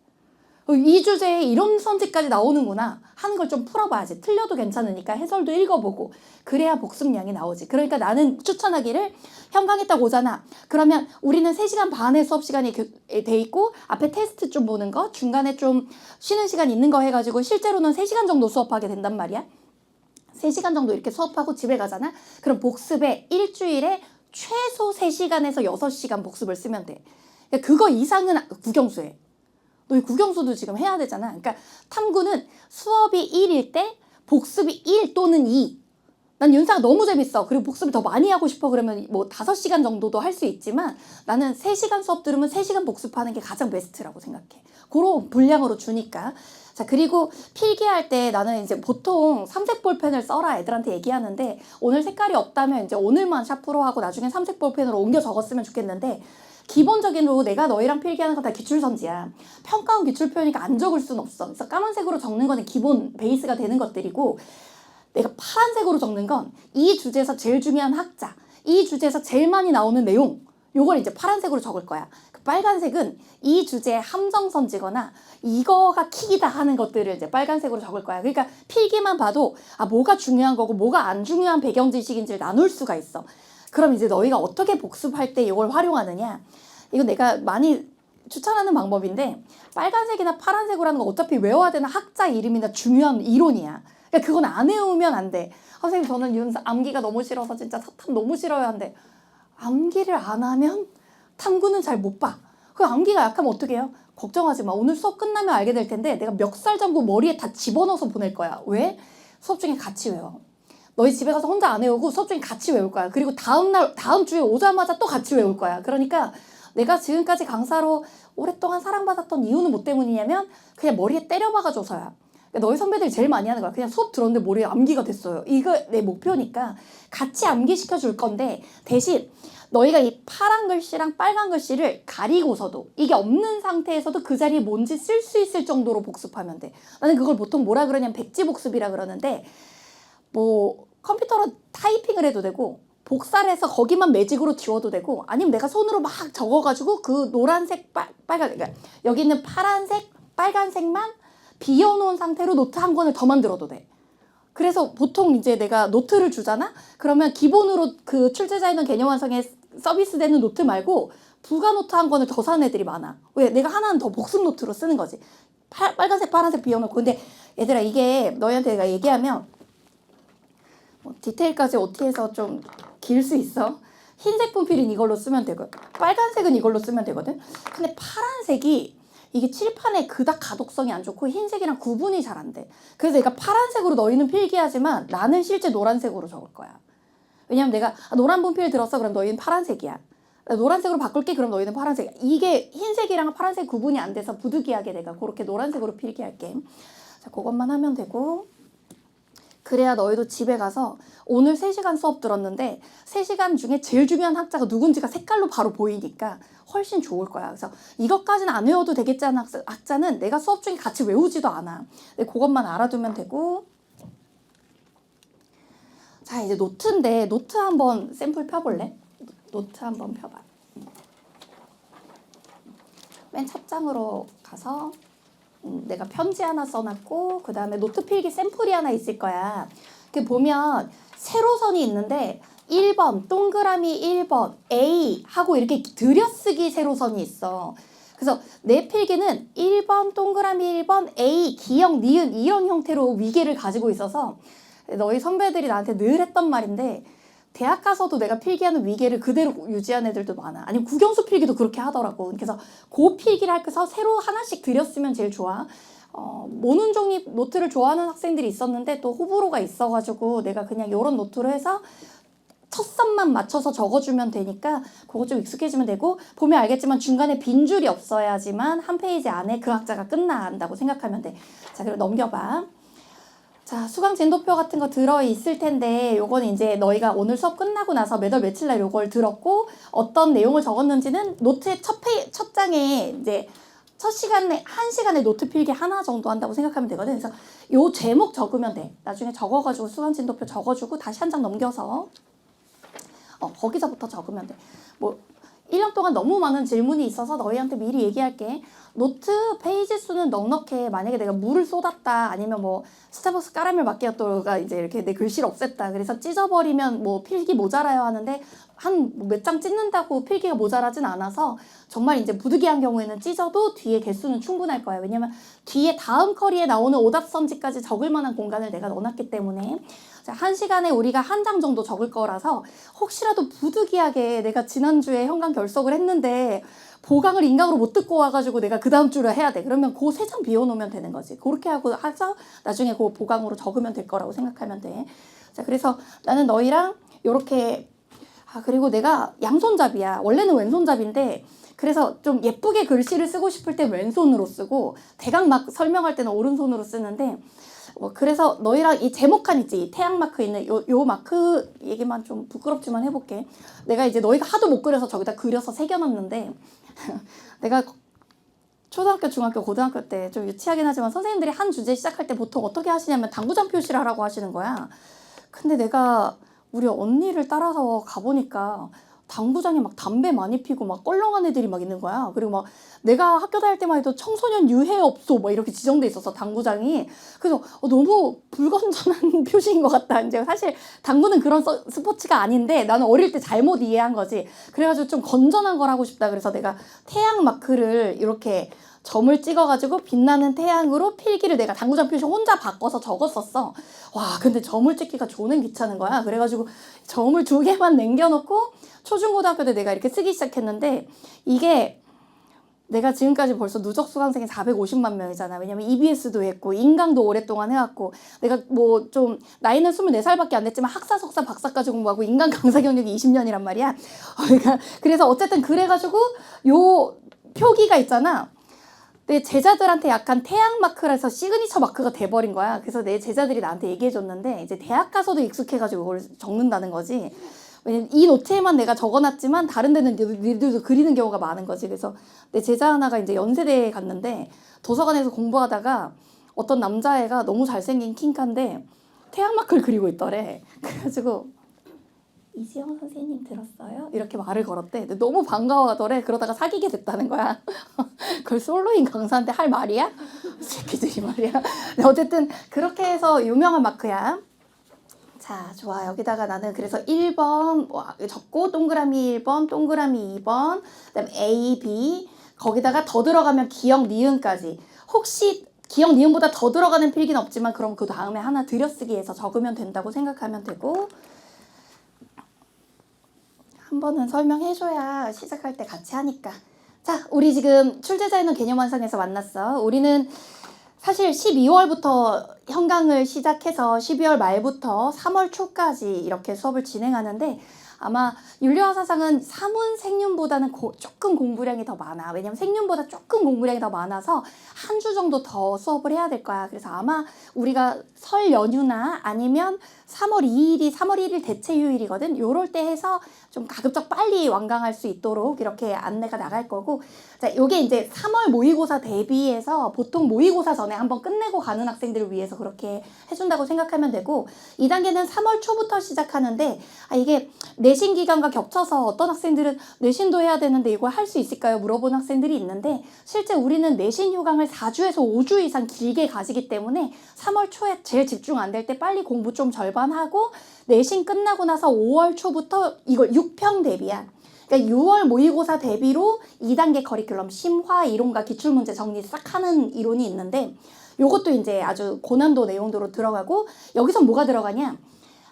이 주제에 이런 선지까지 나오는구나 하는 걸 좀 풀어봐야지. 틀려도 괜찮으니까 해설도 읽어보고 그래야 복습량이 나오지. 그러니까 나는 추천하기를 현강에 딱 오잖아. 그러면 우리는 3시간 반의 수업 시간이 돼 있고 앞에 테스트 좀 보는 거, 중간에 좀 쉬는 시간 있는 거 해가지고 실제로는 3시간 정도 수업하게 된단 말이야. 3시간 정도 이렇게 수업하고 집에 가잖아. 그럼 복습에 일주일에 최소 3시간에서 6시간 복습을 쓰면 돼. 그거 이상은 국영수해. 너 국영수도 지금 해야 되잖아. 그러니까 탐구는 수업이 1일 때 복습이 1 또는 2. 난 윤사가 너무 재밌어. 그리고 복습을 더 많이 하고 싶어. 그러면 뭐 5시간 정도도 할 수 있지만 나는 3시간 수업 들으면 3시간 복습하는 게 가장 베스트라고 생각해. 그런 분량으로 주니까. 자, 그리고 필기할 때 나는 이제 보통 삼색 볼펜을 써라 애들한테 얘기하는데 오늘 색깔이 없다면 이제 오늘만 샤프로 하고 나중에 삼색 볼펜으로 옮겨 적었으면 좋겠는데 기본적으로 내가 너희랑 필기하는 거 다 기출선지야. 평가원 기출표니까 안 적을 수는 없어. 그래서 까만색으로 적는 거는 기본 베이스가 되는 것들이고 내가 파란색으로 적는 건 이 주제에서 제일 중요한 학자, 이 주제에서 제일 많이 나오는 내용, 요걸 이제 파란색으로 적을 거야. 그 빨간색은 이 주제의 함정선지거나 이거가 킥이다 하는 것들을 이제 빨간색으로 적을 거야. 그러니까 필기만 봐도 아 뭐가 중요한 거고 뭐가 안 중요한 배경 지식인지를 나눌 수가 있어. 그럼 이제 너희가 어떻게 복습할 때 이걸 활용하느냐? 이건 내가 많이 추천하는 방법인데 빨간색이나 파란색으로 하는 거 어차피 외워야 되는 학자 이름이나 중요한 이론이야. 그러니까 그건 안 외우면 안 돼. 선생님 저는 암기가 너무 싫어서 진짜 사탐 너무 싫어요 한데 암기를 안 하면 탐구는 잘 못 봐. 그 암기가 약하면 어떻게 해요? 걱정하지 마. 오늘 수업 끝나면 알게 될 텐데 내가 멱살 잡고 머리에 다 집어넣어서 보낼 거야. 왜? 수업 중에 같이 외워. 너희 집에 가서 혼자 안 외우고 수업 중에 같이 외울 거야. 그리고 다음 주에 오자마자 또 같이 외울 거야. 그러니까 내가 지금까지 강사로 오랫동안 사랑받았던 이유는 뭐 때문이냐면 그냥 머리에 때려박아줘서야. 너희 선배들이 제일 많이 하는 거야. 그냥 수업 들었는데 머리에 암기가 됐어요. 이거 내 목표니까 같이 암기시켜 줄 건데 대신 너희가 이 파란 글씨랑 빨간 글씨를 가리고서도 이게 없는 상태에서도 그 자리에 뭔지 쓸 수 있을 정도로 복습하면 돼. 나는 그걸 보통 뭐라 그러냐면 백지복습이라 그러는데 뭐 컴퓨터로 타이핑을 해도 되고 복사를 해서 거기만 매직으로 지워도 되고 아니면 내가 손으로 막 적어가지고 그 노란색 빨간 그러니까 여기 있는 파란색 빨간색만 비워놓은 상태로 노트 한 권을 더 만들어도 돼. 그래서 보통 이제 내가 노트를 주잖아? 그러면 기본으로 그 출제자에는 개념 완성에 서비스되는 노트 말고 부가 노트 한 권을 더 사는 애들이 많아. 왜? 내가 하나는 더 복습 노트로 쓰는 거지. 빨간색 파란색 비워놓고. 근데 얘들아 이게 너희한테 내가 얘기하면 뭐 디테일까지 OT에서 좀 길 수 있어. 흰색 분필은 이걸로 쓰면 되고 빨간색은 이걸로 쓰면 되거든. 근데 파란색이 이게 칠판에 그닥 가독성이 안 좋고 흰색이랑 구분이 잘 안 돼. 그래서 내가 파란색으로 너희는 필기하지만 나는 실제 노란색으로 적을 거야. 왜냐면 내가 노란 분필 들었어 그럼 너희는 파란색이야. 노란색으로 바꿀게 그럼 너희는 파란색이야. 이게 흰색이랑 파란색 구분이 안 돼서 부득이하게 내가 그렇게 노란색으로 필기할게. 자, 그것만 하면 되고 그래야 너희도 집에 가서 오늘 3시간 수업 들었는데 3시간 중에 제일 중요한 학자가 누군지가 색깔로 바로 보이니까 훨씬 좋을 거야. 그래서 이것까지는 안 외워도 되겠지 하는 학자는 내가 수업 중에 같이 외우지도 않아. 그것만 알아두면 되고 자 이제 노트인데 노트 한번 샘플 펴볼래? 노트 한번 펴봐. 맨 첫 장으로 가서 내가 편지 하나 써놨고 그 다음에 노트 필기 샘플이 하나 있을 거야. 그 보면 세로선이 있는데 1번 동그라미 1번 A 하고 이렇게 들여쓰기 세로선이 있어. 그래서 내 필기는 1번 동그라미 1번 A 기역 니은 이런 형태로 위계를 가지고 있어서 너희 선배들이 나한테 늘 했던 말인데 대학 가서도 내가 필기하는 위계를 그대로 유지한 애들도 많아. 아니면 국영수 필기도 그렇게 하더라고. 그래서 그 필기를 해서 새로 하나씩 들였으면 제일 좋아. 모는 종이 노트를 좋아하는 학생들이 있었는데 또 호불호가 있어가지고 내가 그냥 이런 노트로 해서 첫 선만 맞춰서 적어주면 되니까 그거 좀 익숙해지면 되고 보면 알겠지만 중간에 빈 줄이 없어야지만 한 페이지 안에 그 학자가 끝난다고 생각하면 돼. 자, 그럼 넘겨봐. 자, 수강 진도표 같은 거 들어있을 텐데 요건 이제 너희가 오늘 수업 끝나고 나서 몇 월 며칠 날 요걸 들었고 어떤 내용을 적었는지는 노트의 첫 장에 이제 첫 시간에 한 시간에 노트 필기 하나 정도 한다고 생각하면 되거든. 그래서 요 제목 적으면 돼. 나중에 적어가지고 수강 진도표 적어주고 다시 한 장 넘겨서 거기서부터 적으면 돼. 뭐 1년 동안 너무 많은 질문이 있어서 너희한테 미리 얘기할게. 노트 페이지 수는 넉넉해. 만약에 내가 물을 쏟았다 아니면 뭐 스타벅스 까라멜 마키아토가 이제 이렇게 내 글씨를 없앴다 그래서 찢어버리면 뭐 필기 모자라요 하는데 한 몇 장 찢는다고 필기가 모자라진 않아서 정말 이제 부득이한 경우에는 찢어도 뒤에 개수는 충분할 거야. 왜냐면 뒤에 다음 커리에 나오는 오답선지까지 적을 만한 공간을 내가 넣어놨기 때문에 한 시간에 우리가 한 장 정도 적을 거라서 혹시라도 부득이하게 내가 지난주에 현강 결석을 했는데 보강을 인강으로 못 듣고 와가지고 내가 그 다음 주를 해야 돼. 그러면 그 세 장 비워놓으면 되는 거지. 그렇게 하고 해서 나중에 그 보강으로 적으면 될 거라고 생각하면 돼. 자, 그래서 나는 너희랑 요렇게 그리고 내가 양손잡이야. 원래는 왼손잡인데 그래서 좀 예쁘게 글씨를 쓰고 싶을 때 왼손으로 쓰고 대강 막 설명할 때는 오른손으로 쓰는데 그래서 너희랑 이 제목칸 있지, 태양 마크 있는 요 마크 얘기만 좀 부끄럽지만 해볼게. 내가 이제 너희가 하도 못 그려서 저기다 그려서 새겨놨는데 내가 초등학교, 중학교, 고등학교 때 좀 유치하긴 하지만 선생님들이 한 주제 시작할 때 보통 어떻게 하시냐면 당구장 표시를 하라고 하시는 거야. 근데 내가 우리 언니를 따라서 가보니까 당구장에 막 담배 많이 피고 막 껄렁한 애들이 막 있는 거야. 그리고 막 내가 학교 다닐 때만 해도 청소년 유해업소 막 이렇게 지정돼 있었어, 당구장이. 그래서 너무 불건전한 표시인 것 같다. 이제 사실 당구는 그런 스포츠가 아닌데 나는 어릴 때 잘못 이해한 거지. 그래가지고 좀 건전한 걸 하고 싶다. 그래서 내가 태양 마크를 이렇게 점을 찍어가지고 빛나는 태양으로 필기를 내가 당구장 표시 혼자 바꿔서 적었었어. 와, 근데 점을 찍기가 존은 귀찮은 거야. 그래가지고 점을 2개만 남겨놓고 초중고등학교 때 내가 이렇게 쓰기 시작했는데 이게 내가 지금까지 벌써 누적 수강생이 450만 명이잖아. 왜냐면 EBS도 했고 인강도 오랫동안 해왔고 내가 뭐 좀 나이는 24살밖에 안 됐지만 학사, 석사, 박사까지 공부하고 인강 강사 경력이 20년이란 말이야. 그래서 어쨌든 그래가지고 요 표기가 있잖아. 내 제자들한테 약간 태양 마크라서 시그니처 마크가 돼버린 거야. 그래서 내 제자들이 나한테 얘기해줬는데 이제 대학 가서도 익숙해가지고 이걸 적는다는 거지. 왜냐면 이 노트에만 내가 적어놨지만 다른 데는 니들도 그리는 경우가 많은 거지. 그래서 내 제자 하나가 이제 연세대에 갔는데 도서관에서 공부하다가 어떤 남자애가 너무 잘생긴 킹카인데 태양 마크를 그리고 있더래. 그래가지고 이지영 선생님 들었어요? 이렇게 말을 걸었대. 근데 너무 반가워하더래. 그러다가 사귀게 됐다는 거야. 그걸 솔로인 강사한테 할 말이야? 새끼들이 말이야. 어쨌든 그렇게 해서 유명한 마크야. 자, 좋아. 여기다가 나는 그래서 1번 적고 동그라미 1번, 동그라미 2번, 그다음에 A, B 거기다가 더 들어가면 기역, 니은까지. 혹시 기역, 니은보다 더 들어가는 필기는 없지만 그럼 그 다음에 하나 들여쓰기해서 적으면 된다고 생각하면 되고 한 번은 설명해줘야 시작할 때 같이 하니까. 자, 우리 지금 출제자에는 개념 완성에서 만났어. 우리는 사실 12월부터 현강을 시작해서 12월 말부터 3월 초까지 이렇게 수업을 진행하는데 아마 윤리와 사상은 사문 생륜보다는 조금 공부량이 더 많아. 왜냐면 생륜보다 조금 공부량이 더 많아서 한 주 정도 더 수업을 해야 될 거야. 그래서 아마 우리가 설 연휴나 아니면 3월 2일이 3월 1일 대체 휴일이거든. 요럴 때 해서 좀 가급적 빨리 완강할 수 있도록 이렇게 안내가 나갈 거고, 자, 요게 이제 3월 모의고사 대비해서 보통 모의고사 전에 한번 끝내고 가는 학생들을 위해서 그렇게 해준다고 생각하면 되고, 2단계는 3월 초부터 시작하는데 이게 내신 기간과 겹쳐서 어떤 학생들은 내신도 해야 되는데 이걸 할 수 있을까요? 물어보는 학생들이 있는데 실제 우리는 내신 휴강을 4주에서 5주 이상 길게 가지기 때문에 3월 초에 제일 집중 안 될 때 빨리 공부 좀 절반하고 내신 끝나고 나서 5월 초부터 이걸 6평 대비야. 그러니까 6월 모의고사 대비로 2단계 커리큘럼 심화 이론과 기출문제 정리 싹 하는 이론이 있는데 요것도 이제 아주 고난도 내용도로 들어가고 여기서 뭐가 들어가냐?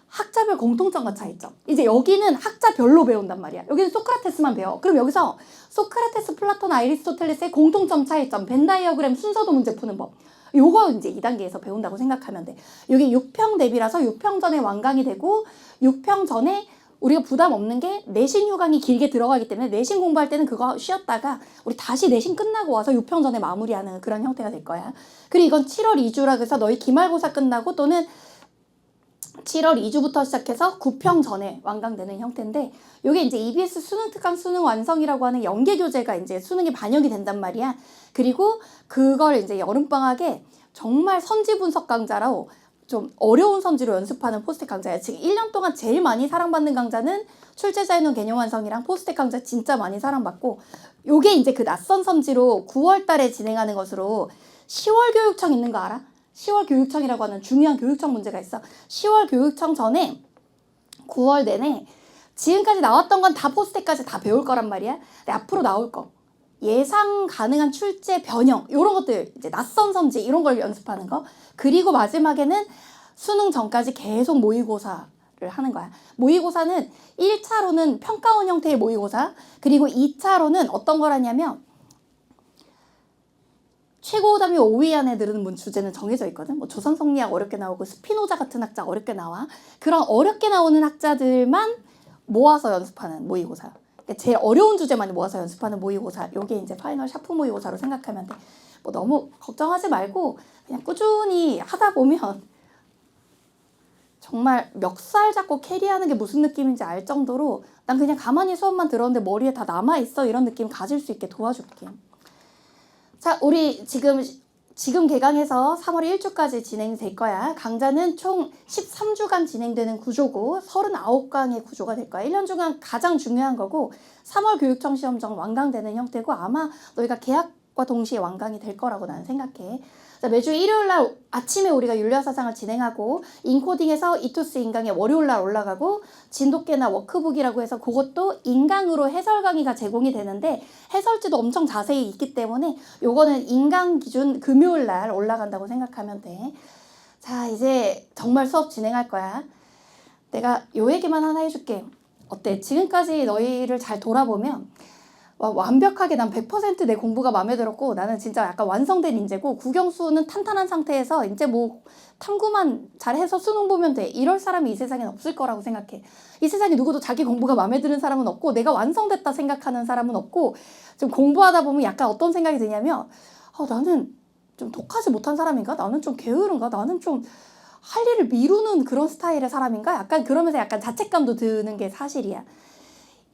학자별 공통점과 차이점. 이제 여기는 학자별로 배운단 말이야. 여기는 소크라테스만 배워. 그럼 여기서 소크라테스, 플라톤, 아리스토텔레스의 공통점, 차이점, 벤 다이어그램 순서도 문제 푸는 법. 요거 이제 2단계에서 배운다고 생각하면 돼. 여기 6평 대비라서 6평 전에 완강이 되고 6평 전에 우리가 부담 없는 게 내신 휴강이 길게 들어가기 때문에 내신 공부할 때는 그거 쉬었다가 우리 다시 내신 끝나고 와서 6평 전에 마무리하는 그런 형태가 될 거야. 그리고 이건 7월 2주라 그래서 너희 기말고사 끝나고 또는 7월 2주부터 시작해서 9평 전에 완강되는 형태인데, 요게 이제 EBS 수능 특강 수능 완성이라고 하는 연계 교재가 이제 수능에 반영이 된단 말이야. 그리고 그걸 이제 여름방학에 정말 선지 분석 강좌로 좀 어려운 선지로 연습하는 포스텍 강좌야. 지금 1년 동안 제일 많이 사랑받는 강좌는 출제자의 개념 완성이랑 포스텍 강좌 진짜 많이 사랑받고, 요게 이제 그 낯선 선지로 9월 달에 진행하는 것으로 10월 교육청 있는 거 알아? 10월 교육청이라고 하는 중요한 교육청 문제가 있어. 10월 교육청 전에 9월 내내 지금까지 나왔던 건 다 포스텍까지 다 배울 거란 말이야. 근데 앞으로 나올 거, 예상 가능한 출제 변형, 이런 것들, 이제 낯선 선지 이런 걸 연습하는 거. 그리고 마지막에는 수능 전까지 계속 모의고사를 하는 거야. 모의고사는 1차로는 평가원 형태의 모의고사, 그리고 2차로는 어떤 거라냐면 최고담이 5위 안에 들은 문 주제는 정해져 있거든. 뭐 조선성리학 어렵게 나오고 스피노자 같은 학자 어렵게 나와. 그런 어렵게 나오는 학자들만 모아서 연습하는 모의고사. 그러니까 제일 어려운 주제만 모아서 연습하는 모의고사. 요게 이제 파이널 샤프 모의고사로 생각하면 돼. 뭐 너무 걱정하지 말고 그냥 꾸준히 하다 보면 정말 멱살 잡고 캐리하는 게 무슨 느낌인지 알 정도로 난 그냥 가만히 수업만 들었는데 머리에 다 남아있어, 이런 느낌 가질 수 있게 도와줄게. 자, 우리 지금 개강해서 3월 1주까지 진행될 거야. 강좌는 총 13주간 진행되는 구조고 39강의 구조가 될 거야. 1년 중간 가장 중요한 거고 3월 교육청 시험정 완강되는 형태고 아마 너희가 개학과 동시에 완강이 될 거라고 나는 생각해. 자, 매주 일요일날 아침에 우리가 윤리학사상을 진행하고 인코딩에서 이투스 인강에 월요일날 올라가고 진돗개나 워크북이라고 해서 그것도 인강으로 해설 강의가 제공이 되는데 해설지도 엄청 자세히 있기 때문에 요거는 인강 기준 금요일날 올라간다고 생각하면 돼. 자, 이제 정말 수업 진행할 거야. 내가 요 얘기만 하나 해줄게. 어때? 지금까지 너희를 잘 돌아보면 완벽하게 난 100% 내 공부가 마음에 들었고 나는 진짜 약간 완성된 인재고 국영수는 탄탄한 상태에서 이제 뭐 탐구만 잘해서 수능 보면 돼, 이럴 사람이 이 세상엔 없을 거라고 생각해. 이 세상에 누구도 자기 공부가 마음에 드는 사람은 없고 내가 완성됐다 생각하는 사람은 없고, 좀 공부하다 보면 약간 어떤 생각이 드냐면 나는 좀 독하지 못한 사람인가? 나는 좀 게으른가? 나는 좀 할 일을 미루는 그런 스타일의 사람인가? 약간 그러면서 약간 자책감도 드는 게 사실이야.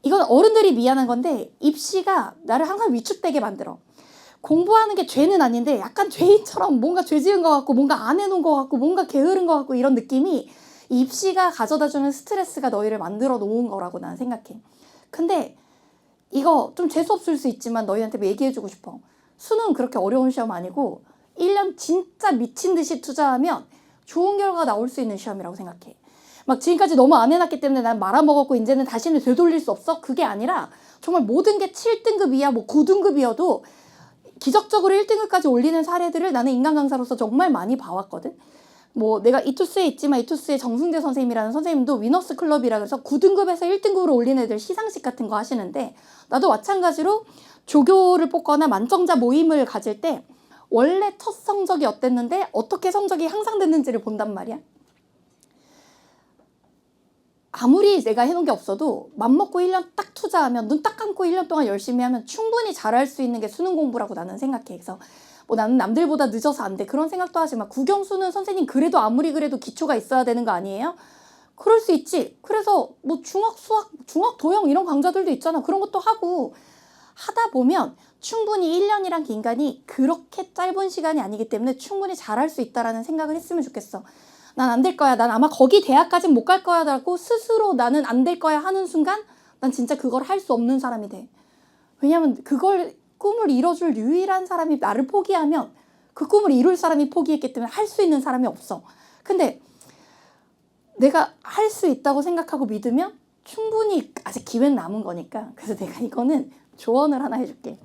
이건 어른들이 미안한 건데 입시가 나를 항상 위축되게 만들어. 공부하는 게 죄는 아닌데 약간 죄인처럼 뭔가 죄 지은 것 같고 뭔가 안 해놓은 것 같고 뭔가 게으른 것 같고 이런 느낌이 입시가 가져다주는 스트레스가 너희를 만들어 놓은 거라고 나는 생각해. 근데 이거 좀 재수없을 수 있지만 너희한테 얘기해주고 싶어. 수능은 그렇게 어려운 시험 아니고 1년 진짜 미친 듯이 투자하면 좋은 결과가 나올 수 있는 시험이라고 생각해. 막 지금까지 너무 안 해놨기 때문에 난 말아먹었고 이제는 다시는 되돌릴 수 없어? 그게 아니라 정말 모든 게 7등급 이야 뭐 9등급이어도 기적적으로 1등급까지 올리는 사례들을 나는 인간 강사로서 정말 많이 봐왔거든. 뭐 내가 이투스에 있지만 이투스의 정승재 선생님이라는 선생님도 위너스 클럽이라 그래서 9등급에서 1등급으로 올린 애들 시상식 같은 거 하시는데, 나도 마찬가지로 조교를 뽑거나 만점자 모임을 가질 때 원래 첫 성적이 어땠는데 어떻게 성적이 향상됐는지를 본단 말이야. 아무리 내가 해놓은 게 없어도 맘먹고 1년 딱 투자하면 눈 딱 감고 1년 동안 열심히 하면 충분히 잘할 수 있는 게 수능 공부라고 나는 생각해. 그래서 뭐 나는 남들보다 늦어서 안 돼 그런 생각도 하지 마. 국영수는 선생님 그래도 아무리 그래도 기초가 있어야 되는 거 아니에요? 그럴 수 있지. 그래서 뭐 중학 수학, 중학 도형 이런 강좌들도 있잖아. 그런 것도 하고 하다 보면 충분히 1년이란 기간이 그렇게 짧은 시간이 아니기 때문에 충분히 잘할 수 있다라는 생각을 했으면 좋겠어. 난 안 될 거야. 난 아마 거기 대학까진 못 갈 거야 라고 스스로 나는 안 될 거야 하는 순간 난 진짜 그걸 할 수 없는 사람이 돼. 왜냐면 그걸 꿈을 이뤄줄 유일한 사람이 나를 포기하면 그 꿈을 이룰 사람이 포기했기 때문에 할 수 있는 사람이 없어. 근데 내가 할 수 있다고 생각하고 믿으면 충분히 아직 기회는 남은 거니까. 그래서 내가 이거는 조언을 하나 해줄게.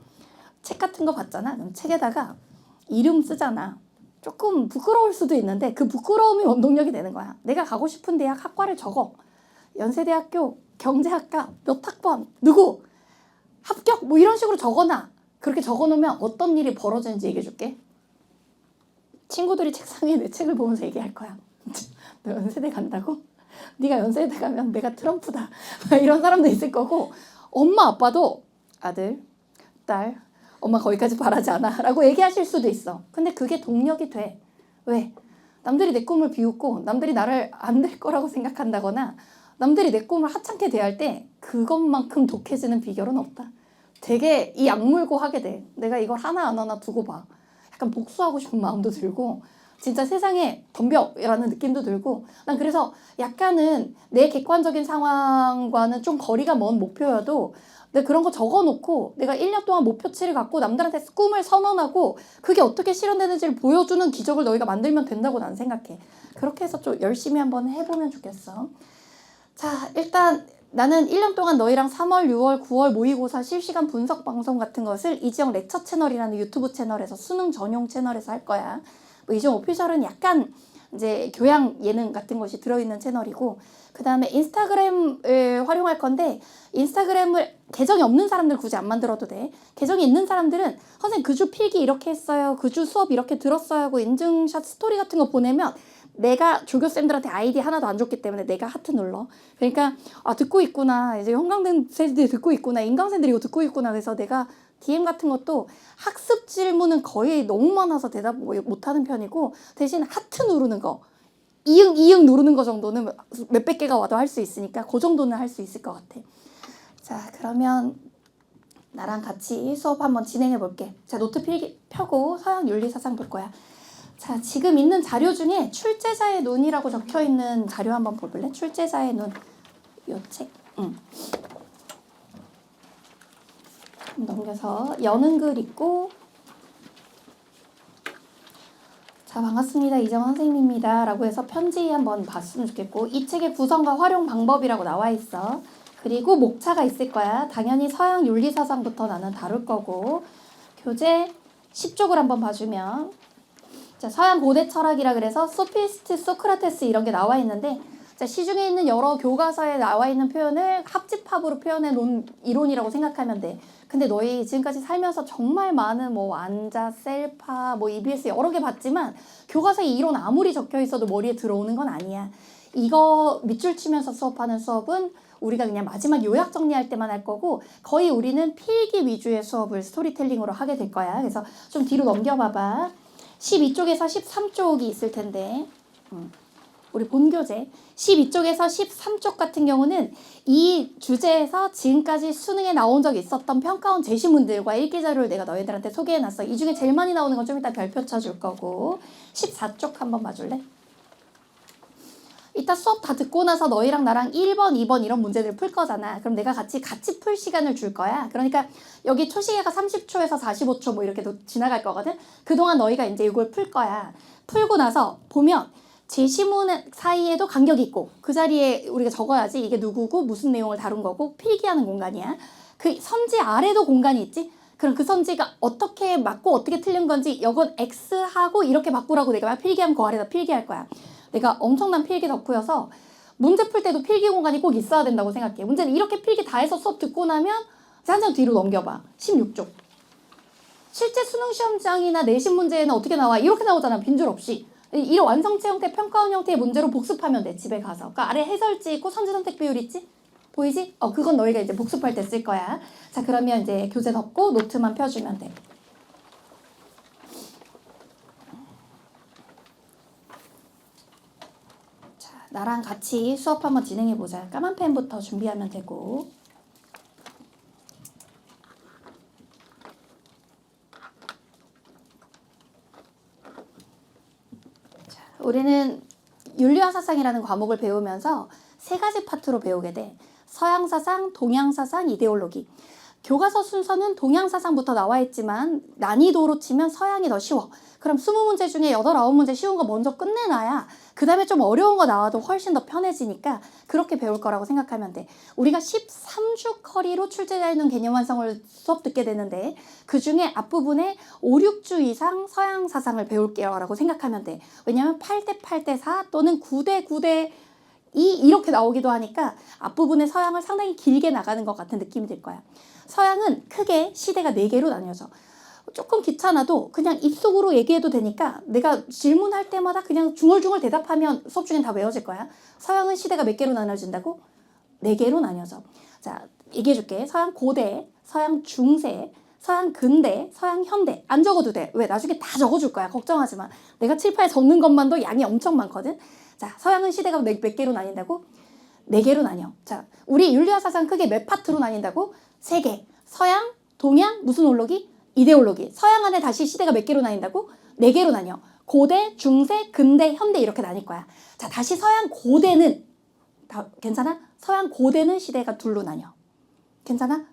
책 같은 거 봤잖아. 그럼 책에다가 이름 쓰잖아. 조금 부끄러울 수도 있는데 그 부끄러움이 원동력이 되는 거야. 내가 가고 싶은 대학 학과를 적어. 연세대학교 경제학과 몇 학번 누구 합격 뭐 이런 식으로 적어놔. 그렇게 적어놓으면 어떤 일이 벌어지는지 얘기해줄게. 친구들이 책상에 내 책을 보면서 얘기할 거야. 너 연세대 간다고? 네가 연세대 가면 내가 트럼프다. 이런 사람도 있을 거고 엄마 아빠도 아들, 딸, 엄마 거기까지 바라지 않아 라고 얘기하실 수도 있어. 근데 그게 동력이 돼. 왜? 남들이 내 꿈을 비웃고 남들이 나를 안 될 거라고 생각한다거나 남들이 내 꿈을 하찮게 대할 때 그것만큼 독해지는 비결은 없다. 되게 이 악물고 하게 돼. 내가 이걸 하나 안 하나 두고 봐. 약간 복수하고 싶은 마음도 들고 진짜 세상에 덤벼라는 느낌도 들고 난 그래서 약간은 내 객관적인 상황과는 좀 거리가 먼 목표여도 내가 그런 거 적어놓고 내가 1년 동안 목표치를 갖고 남들한테 꿈을 선언하고 그게 어떻게 실현되는지를 보여주는 기적을 너희가 만들면 된다고 나는 생각해. 그렇게 해서 좀 열심히 한번 해보면 좋겠어. 자, 일단 나는 1년 동안 너희랑 3월, 6월, 9월 모의고사 실시간 분석 방송 같은 것을 이지영 렉처 채널이라는 유튜브 채널에서 수능 전용 채널에서 할 거야. 뭐 이지영 오피셜은 약간 이제 교양 예능 같은 것이 들어있는 채널이고 그 다음에 인스타그램을 활용할 건데 인스타그램을 계정이 없는 사람들 굳이 안 만들어도 돼. 계정이 있는 사람들은 선생님 그 주 필기 이렇게 했어요. 그 주 수업 이렇게 들었어요 하고 인증샷 스토리 같은 거 보내면 내가 조교쌤들한테 아이디 하나도 안 줬기 때문에 내가 하트 눌러. 그러니까 아 듣고 있구나. 이제 형광등생들이 듣고 있구나. 인강생들이 이거 듣고 있구나. 그래서 내가 DM 같은 것도 학습 질문은 거의 너무 많아서 대답 못하는 편이고 대신 하트 누르는 거 이응 누르는 거 정도는 몇백 개가 와도 할 수 있으니까 그 정도는 할 수 있을 것 같아. 자 그러면 나랑 같이 수업 한번 진행해 볼게. 자 노트 필기 펴고 서양 윤리사상 볼 거야. 자 지금 있는 자료 중에 출제자의 눈이라고 적혀있는 자료 한번 볼래? 출제자의 눈. 요 책. 넘겨서 여는 글 있고 자 반갑습니다. 이정원 선생님입니다. 라고 해서 편지 한번 봤으면 좋겠고 이 책의 구성과 활용 방법이라고 나와 있어. 그리고 목차가 있을 거야. 당연히 서양 윤리사상부터 나는 다룰 거고 교재 10쪽을 한번 봐주면 자 서양 고대 철학이라 그래서 소피스트, 소크라테스 이런 게 나와 있는데 자, 시중에 있는 여러 교과서에 나와 있는 표현을 합집합으로 표현해 놓은 이론이라고 생각하면 돼. 근데 너희 지금까지 살면서 정말 많은 뭐 완자, 셀파, 뭐 EBS 여러 개 봤지만 교과서에 이론 아무리 적혀 있어도 머리에 들어오는 건 아니야. 이거 밑줄 치면서 수업하는 수업은 우리가 그냥 마지막 요약 정리할 때만 할 거고 거의 우리는 필기 위주의 수업을 스토리텔링으로 하게 될 거야. 그래서 좀 뒤로 넘겨봐봐. 12쪽에서 13쪽이 있을 텐데 우리 본교재 12쪽에서 13쪽 같은 경우는 이 주제에서 지금까지 수능에 나온 적이 있었던 평가원 제시문들과 일기자료를 내가 너희들한테 소개해놨어. 이 중에 제일 많이 나오는 건 좀 이따 별표 쳐줄 거고 14쪽 한번 봐줄래? 이따 수업 다 듣고 나서 너희랑 나랑 1번, 2번 이런 문제들 풀 거잖아. 그럼 내가 같이 풀 시간을 줄 거야. 그러니까 여기 초시계가 30초에서 45초 뭐 이렇게 지나갈 거거든. 그동안 너희가 이제 이걸 풀 거야. 풀고 나서 보면 제시문 사이에도 간격이 있고 그 자리에 우리가 적어야지 이게 누구고 무슨 내용을 다룬 거고 필기하는 공간이야. 그 선지 아래도 공간이 있지. 그럼 그 선지가 어떻게 맞고 어떻게 틀린 건지 이건 X하고 이렇게 바꾸라고 내가 필기하면 그 아래다 필기할 거야. 내가 엄청난 필기 덕후여서 문제 풀 때도 필기 공간이 꼭 있어야 된다고 생각해. 문제는 이렇게 필기 다 해서 수업 듣고 나면 한 장 뒤로 넘겨봐. 16쪽. 실제 수능 시험장이나 내신 문제는 어떻게 나와? 이렇게 나오잖아. 빈줄 없이. 이런 완성체 형태, 평가원 형태의 문제로 복습하면 돼. 집에 가서. 그러니까 아래 해설지 있고 선지 선택 비율 있지? 보이지? 그건 너희가 이제 복습할 때 쓸 거야. 자, 그러면 이제 교재 덮고 노트만 펴주면 돼. 자, 나랑 같이 수업 한번 진행해 보자. 까만 펜부터 준비하면 되고. 우리는 윤리와 사상이라는 과목을 배우면서 세 가지 파트로 배우게 돼. 서양 사상, 동양 사상, 이데올로기. 교과서 순서는 동양 사상부터 나와 있지만 난이도로 치면 서양이 더 쉬워. 그럼 20문제 중에 8, 9문제 쉬운 거 먼저 끝내놔야 그 다음에 좀 어려운 거 나와도 훨씬 더 편해지니까 그렇게 배울 거라고 생각하면 돼. 우리가 13주 커리로 출제자 있는 개념 완성을 수업 듣게 되는데 그 중에 앞부분에 5, 6주 이상 서양 사상을 배울게요 라고 생각하면 돼. 왜냐면 8대 8대 4 또는 9대 9대 2 이렇게 나오기도 하니까 앞부분에 서양을 상당히 길게 나가는 것 같은 느낌이 들 거야. 서양은 크게 시대가 4개로 나뉘어져. 조금 귀찮아도 그냥 입속으로 얘기해도 되니까 내가 질문할 때마다 그냥 중얼중얼 대답하면 수업 중엔 다 외워질 거야. 서양은 시대가 몇 개로 나눠진다고? 4개로 나뉘어져. 자, 얘기해줄게. 서양 고대, 서양 중세, 서양 근대, 서양 현대. 안 적어도 돼. 왜? 나중에 다 적어줄 거야. 걱정하지 마. 내가 칠판에 적는 것만도 양이 엄청 많거든. 자, 서양은 시대가 몇 개로 나뉜다고? 4개로 나뉘어. 자, 우리 윤리학 사상 크게 몇 파트로 나뉜다고? 3개. 서양, 동양, 무슨 올로기? 이데올로기. 서양 안에 다시 시대가 몇 개로 나뉜다고? 4개로 나뉘어. 고대, 중세, 근대, 현대 이렇게 나뉠 거야. 자, 다시 서양 고대는 괜찮아? 서양 고대는 시대가 둘로 나뉘어. 괜찮아?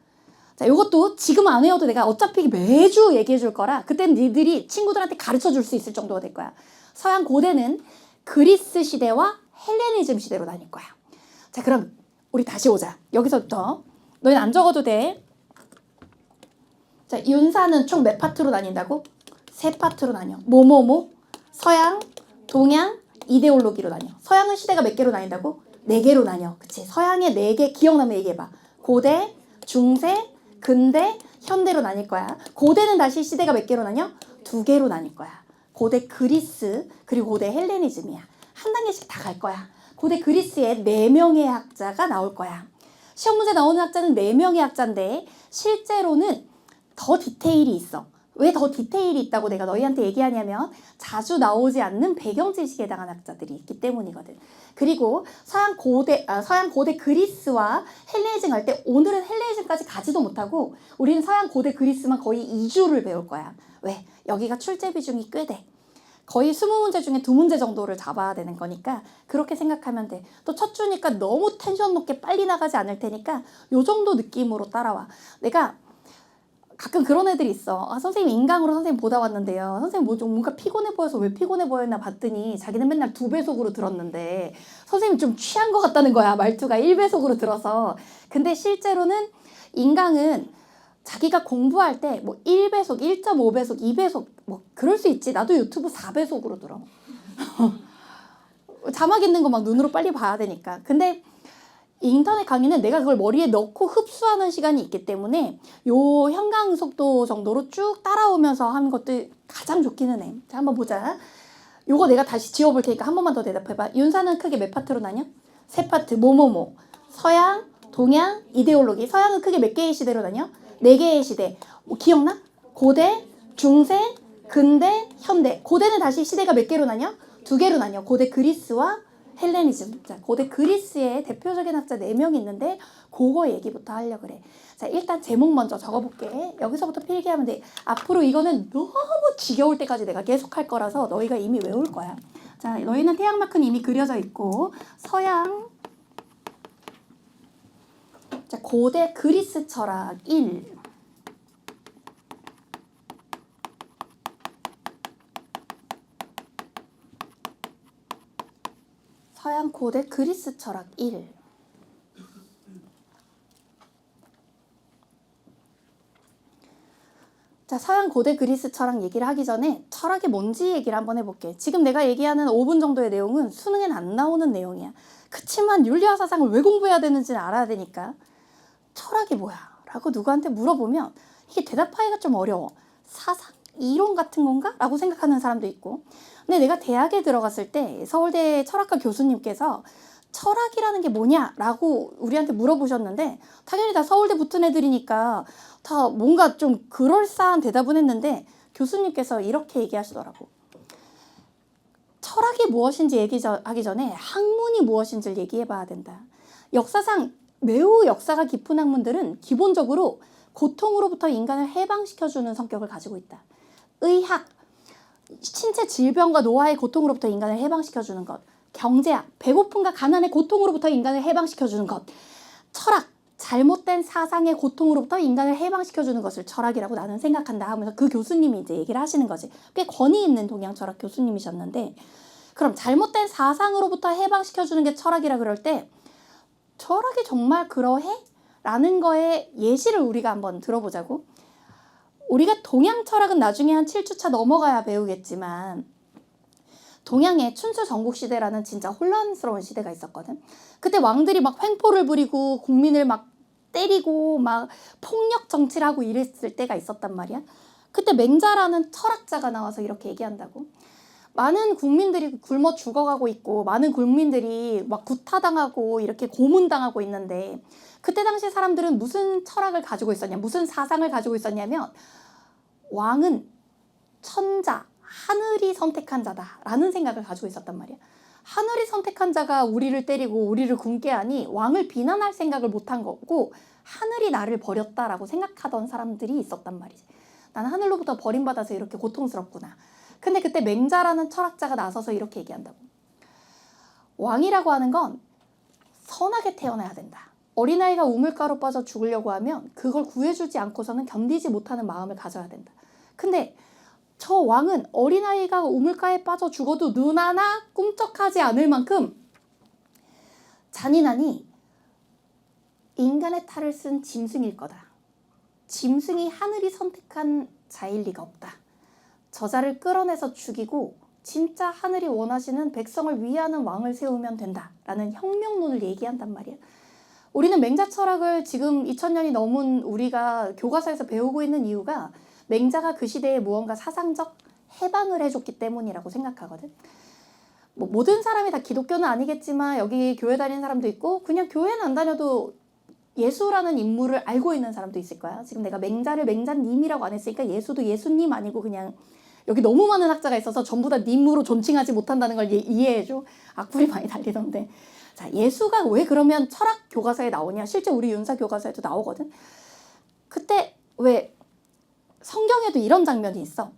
자, 이것도 지금 안 외워도 내가 어차피 매주 얘기해 줄 거라 그때는 니들이 친구들한테 가르쳐 줄 수 있을 정도가 될 거야. 서양 고대는 그리스 시대와 헬레니즘 시대로 나뉠 거야. 자, 그럼 우리 다시 오자. 여기서부터 너희는 안 적어도 돼. 자, 윤사는 총 몇 파트로 나뉜다고? 3파트로 나뉘어. 뭐뭐뭐? 서양, 동양, 이데올로기로 나뉘어. 서양은 시대가 몇 개로 나뉜다고? 4개로 나뉘어. 그치? 서양의 4개 기억나면 얘기해봐. 고대, 중세, 근대, 현대로 나뉠 거야. 고대는 다시 시대가 몇 개로 나뉘어? 2개로 나뉠 거야. 고대 그리스 그리고 고대 헬레니즘이야. 한 단계씩 다 갈 거야. 고대 그리스에 4명의 학자가 나올 거야. 시험 문제 나오는 학자는 4명의 학자인데 실제로는 더 디테일이 있어. 왜 더 디테일이 있다고 내가 너희한테 얘기하냐면 자주 나오지 않는 배경 지식에 해당하는 학자들이 있기 때문이거든. 그리고 서양 고대 그리스와 헬레니즘 할 때 오늘은 헬레니즘까지 가지도 못하고 우리는 서양 고대 그리스만 거의 2주를 배울 거야. 왜? 여기가 출제 비중이 꽤 돼. 거의 20문제 중에 2문제 정도를 잡아야 되는 거니까 그렇게 생각하면 돼. 또 첫 주니까 너무 텐션 높게 빨리 나가지 않을 테니까 요 정도 느낌으로 따라와. 내가 가끔 그런 애들이 있어. 아, 선생님 인강으로 선생님 보다 왔는데요. 선생님 뭔가 피곤해 보여서 왜 피곤해 보였나 봤더니 자기는 맨날 2배속으로 들었는데 선생님 좀 취한 것 같다는 거야. 말투가 1배속으로 들어서. 근데 실제로는 인강은 자기가 공부할 때 뭐 1배속, 1.5배속, 2배속 뭐 그럴 수 있지. 나도 유튜브 4배속으로 들어. 자막 있는 거 막 눈으로 빨리 봐야 되니까. 근데 인터넷 강의는 내가 그걸 머리에 넣고 흡수하는 시간이 있기 때문에 요 현강 속도 정도로 쭉 따라오면서 하는 것도 가장 좋기는 해. 자, 한번 보자. 요거 내가 다시 지워볼 테니까 한 번만 더 대답해봐. 윤사는 크게 몇 파트로 나뉘어? 3파트. 뭐뭐뭐. 서양, 동양, 이데올로기. 서양은 크게 몇 개의 시대로 나뉘어? 4개의 시대. 기억나? 고대, 중세, 근대, 현대. 고대는 다시 시대가 몇 개로 나뉘어? 2개로 나뉘어. 고대 그리스와 헬레니즘. 자, 고대 그리스의 대표적인 학자 4명이 있는데 그거 얘기부터 하려고 그래. 자, 일단 제목 먼저 적어볼게. 여기서부터 필기하면 돼. 앞으로 이거는 너무 지겨울 때까지 내가 계속 할 거라서 너희가 이미 외울 거야. 자, 너희는 태양마크는 이미 그려져 있고 서양 자, 고대 그리스 철학 1 서양 고대 그리스 철학 1 자, 서양 고대 그리스 철학 얘기를 하기 전에 철학이 뭔지 얘기를 한번 해볼게. 지금 내가 얘기하는 5분 정도의 내용은 수능엔 안 나오는 내용이야. 그치만 윤리학 사상을 왜 공부해야 되는지는 알아야 되니까 철학이 뭐야? 라고 누구한테 물어보면 이게 대답하기가 좀 어려워. 사상? 이론 같은 건가? 라고 생각하는 사람도 있고. 근데 내가 대학에 들어갔을 때 서울대 철학과 교수님께서 철학이라는 게 뭐냐? 라고 우리한테 물어보셨는데 당연히 다 서울대 붙은 애들이니까 다 뭔가 좀 그럴싸한 대답은 했는데 교수님께서 이렇게 얘기하시더라고. 철학이 무엇인지 하기 전에 학문이 무엇인지를 얘기해 봐야 된다. 역사상 매우 역사가 깊은 학문들은 기본적으로 고통으로부터 인간을 해방시켜주는 성격을 가지고 있다. 의학, 신체 질병과 노화의 고통으로부터 인간을 해방시켜주는 것. 경제학, 배고픔과 가난의 고통으로부터 인간을 해방시켜주는 것. 철학, 잘못된 사상의 고통으로부터 인간을 해방시켜주는 것을 철학이라고 나는 생각한다 하면서 그 교수님이 이제 얘기를 하시는 거지. 꽤 권위 있는 동양 철학 교수님이셨는데 그럼 잘못된 사상으로부터 해방시켜주는 게 철학이라 그럴 때 철학이 정말 그러해? 라는 거에 예시를 우리가 한번 들어보자고. 우리가 동양 철학은 나중에 한 7주차 넘어가야 배우겠지만 동양에 춘추 전국시대라는 진짜 혼란스러운 시대가 있었거든. 그때 왕들이 막 횡포를 부리고 국민을 막 때리고 막 폭력 정치를 하고 이랬을 때가 있었단 말이야. 그때 맹자라는 철학자가 나와서 이렇게 얘기한다고. 많은 국민들이 굶어 죽어가고 있고 많은 국민들이 막 구타당하고 이렇게 고문당하고 있는데 그때 당시 사람들은 무슨 철학을 가지고 있었냐, 무슨 사상을 가지고 있었냐면 왕은 천자, 하늘이 선택한 자다라는 생각을 가지고 있었단 말이야. 하늘이 선택한 자가 우리를 때리고 우리를 굶게 하니 왕을 비난할 생각을 못한 거고 하늘이 나를 버렸다라고 생각하던 사람들이 있었단 말이지. 나는 하늘로부터 버림받아서 이렇게 고통스럽구나. 근데 그때 맹자라는 철학자가 나서서 이렇게 얘기한다고. 왕이라고 하는 건 선하게 태어나야 된다. 어린아이가 우물가로 빠져 죽으려고 하면 그걸 구해주지 않고서는 견디지 못하는 마음을 가져야 된다. 근데 저 왕은 어린아이가 우물가에 빠져 죽어도 눈 하나 꿈쩍하지 않을 만큼 잔인하니 인간의 탈을 쓴 짐승일 거다. 짐승이 하늘이 선택한 자일 리가 없다. 저자를 끌어내서 죽이고 진짜 하늘이 원하시는 백성을 위하는 왕을 세우면 된다라는 혁명론을 얘기한단 말이야. 우리는 맹자 철학을 지금 2000년이 넘은 우리가 교과서에서 배우고 있는 이유가 맹자가 그 시대에 무언가 사상적 해방을 해줬기 때문이라고 생각하거든. 뭐 모든 사람이 다 기독교는 아니겠지만 여기 교회 다니는 사람도 있고 그냥 교회는 안 다녀도 예수라는 인물을 알고 있는 사람도 있을 거야. 지금 내가 맹자를 맹자님이라고 안 했으니까 예수도 예수님 아니고 그냥 여기 너무 많은 학자가 있어서 전부 다 님으로 존칭하지 못한다는 걸 이해해줘. 악플이 많이 달리던데. 자, 예수가 왜 그러면 철학 교과서에 나오냐? 실제 우리 윤사 교과서에도 나오거든. 그때 왜 성경에도 이런 장면이 있어.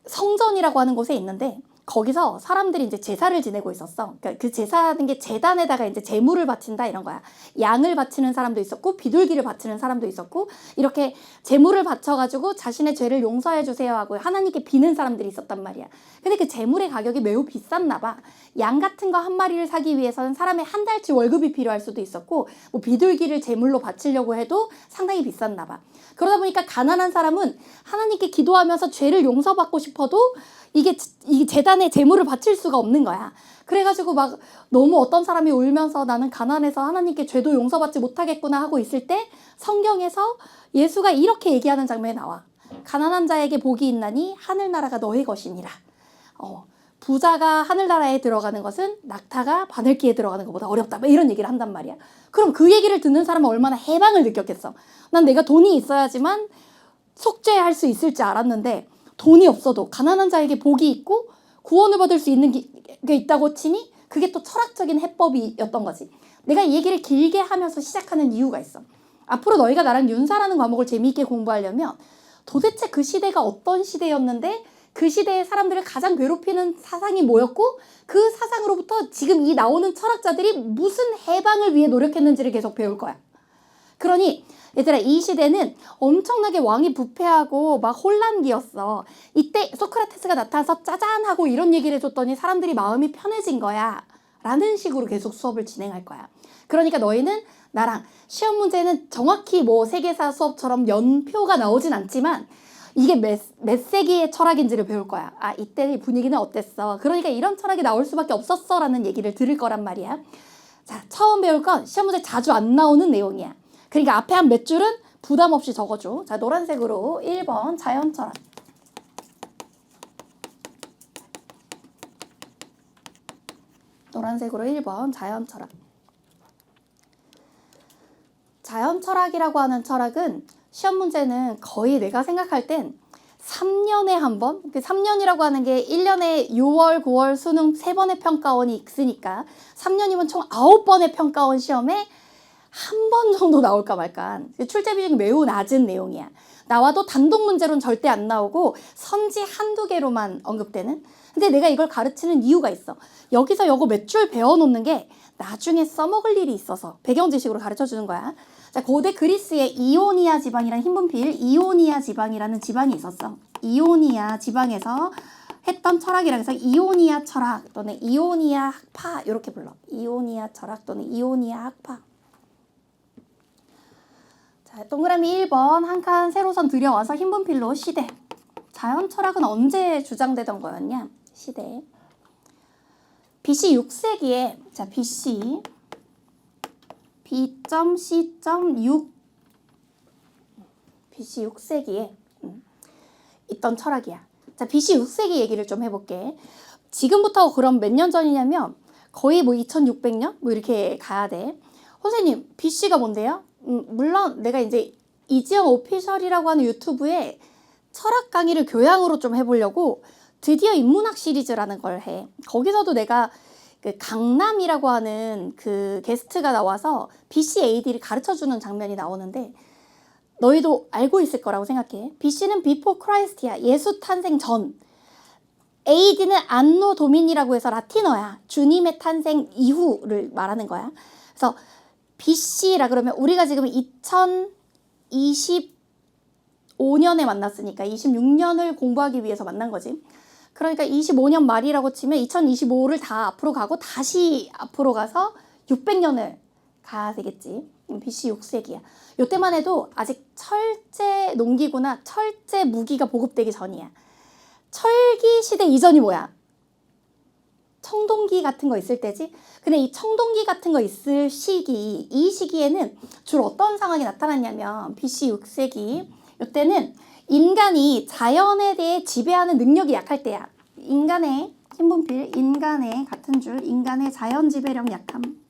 성전이라고 하는 곳에 있는데 거기서 사람들이 이제 제사를 지내고 있었어. 그러니까 그 제사하는 게 제단에다가 이제 제물을 바친다 이런 거야. 양을 바치는 사람도 있었고 비둘기를 바치는 사람도 있었고 이렇게 제물을 바쳐가지고 자신의 죄를 용서해 주세요 하고 하나님께 비는 사람들이 있었단 말이야. 근데 그 제물의 가격이 매우 비쌌나 봐. 양 같은 거 한 마리를 사기 위해서는 사람의 한 달치 월급이 필요할 수도 있었고 뭐 비둘기를 제물로 바치려고 해도 상당히 비쌌나 봐. 그러다 보니까 가난한 사람은 하나님께 기도하면서 죄를 용서받고 싶어도 이게 제단에 제물을 바칠 수가 없는 거야. 그래가지고 막 너무 어떤 사람이 울면서 나는 가난해서 하나님께 죄도 용서받지 못하겠구나 하고 있을 때 성경에서 예수가 이렇게 얘기하는 장면이 나와. 가난한 자에게 복이 있나니 하늘나라가 너의 것이니라. 부자가 하늘나라에 들어가는 것은 낙타가 바늘기에 들어가는 것보다 어렵다. 막 이런 얘기를 한단 말이야. 그럼 그 얘기를 듣는 사람은 얼마나 해방을 느꼈겠어. 난 내가 돈이 있어야지만 속죄할 수 있을지 알았는데 돈이 없어도 가난한 자에게 복이 있고 구원을 받을 수 있는 게 있다고 치니 그게 또 철학적인 해법이었던 거지. 내가 이 얘기를 길게 하면서 시작하는 이유가 있어. 앞으로 너희가 나랑 윤사라는 과목을 재미있게 공부하려면 도대체 그 시대가 어떤 시대였는데 그 시대의 사람들을 가장 괴롭히는 사상이 뭐였고 그 사상으로부터 지금 이 나오는 철학자들이 무슨 해방을 위해 노력했는지를 계속 배울 거야. 그러니 얘들아 이 시대는 엄청나게 왕이 부패하고 막 혼란기였어. 이때 소크라테스가 나타나서 짜잔 하고 이런 얘기를 해줬더니 사람들이 마음이 편해진 거야 라는 식으로 계속 수업을 진행할 거야. 그러니까 너희는 나랑 시험 문제는 정확히 뭐 세계사 수업처럼 연표가 나오진 않지만 이게 몇 세기의 철학인지를 배울 거야. 아 이때 분위기는 어땠어. 그러니까 이런 철학이 나올 수밖에 없었어 라는 얘기를 들을 거란 말이야. 자 처음 배울 건 시험 문제 자주 안 나오는 내용이야. 그러니까 앞에 한 몇 줄은 부담 없이 적어줘. 자, 노란색으로 1번 자연철학. 노란색으로 1번 자연철학. 자연철학이라고 하는 철학은 시험 문제는 거의 내가 생각할 땐 3년에 한 번? 3년이라고 하는 게 1년에 6월, 9월 수능 3번의 평가원이 있으니까 3년이면 총 9번의 평가원 시험에 한 번 정도 나올까 말까. 출제 비중이 매우 낮은 내용이야. 나와도 단독 문제로는 절대 안 나오고 선지 한두 개로만 언급되는. 근데 내가 이걸 가르치는 이유가 있어. 여기서 요거 몇 줄 배워놓는 게 나중에 써먹을 일이 있어서 배경 지식으로 가르쳐주는 거야. 자, 고대 그리스에 이오니아 지방이라는 흰 분필 이오니아 지방이라는 지방이 있었어. 이오니아 지방에서 했던 철학이라 해서 이오니아 철학 또는 이오니아 학파 이렇게 불러. 이오니아 철학 또는 이오니아 학파. 자, 동그라미 1번 한 칸 세로선 들여와서 흰 분필로 시대. 자연 철학은 언제 주장되던 거였냐? 시대. BC 6세기에 자 BC B.C.6 BC 6세기에 있던 철학이야. 자, BC 6세기 얘기를 좀 해볼게. 지금부터 그럼 몇 년 전이냐면 거의 뭐 2600년? 뭐 이렇게 가야 돼. 선생님, BC가 뭔데요? 물론 내가 이제 이지영 오피셜이라고 하는 유튜브에 철학 강의를 교양으로 좀 해보려고 드디어 인문학 시리즈라는 걸 해. 거기서도 내가 그 강남이라고 하는 그 게스트가 나와서 BC AD를 가르쳐주는 장면이 나오는데 너희도 알고 있을 거라고 생각해. BC는 Before Christ야. 예수 탄생 전. AD는 안노 도미니라고 해서 라틴어야. 주님의 탄생 이후를 말하는 거야. 그래서 BC라 그러면 우리가 지금 2025년에 만났으니까 26년을 공부하기 위해서 만난 거지. 그러니까 25년 말이라고 치면 2025를 다 앞으로 가고 다시 앞으로 가서 600년을 가야 되겠지. BC 6세기야. 이때만 해도 아직 철제 농기구나 철제 무기가 보급되기 전이야. 철기 시대 이전이 뭐야? 청동기 같은 거 있을 때지. 근데 이 청동기 같은 거 있을 시기, 이 시기에는 주로 어떤 상황이 나타났냐면 BC 6세기 이때는 인간이 자연에 대해 지배하는 능력이 약할 때야. 인간의 신분필, 인간의 같은 줄, 인간의 자연 지배력 약함.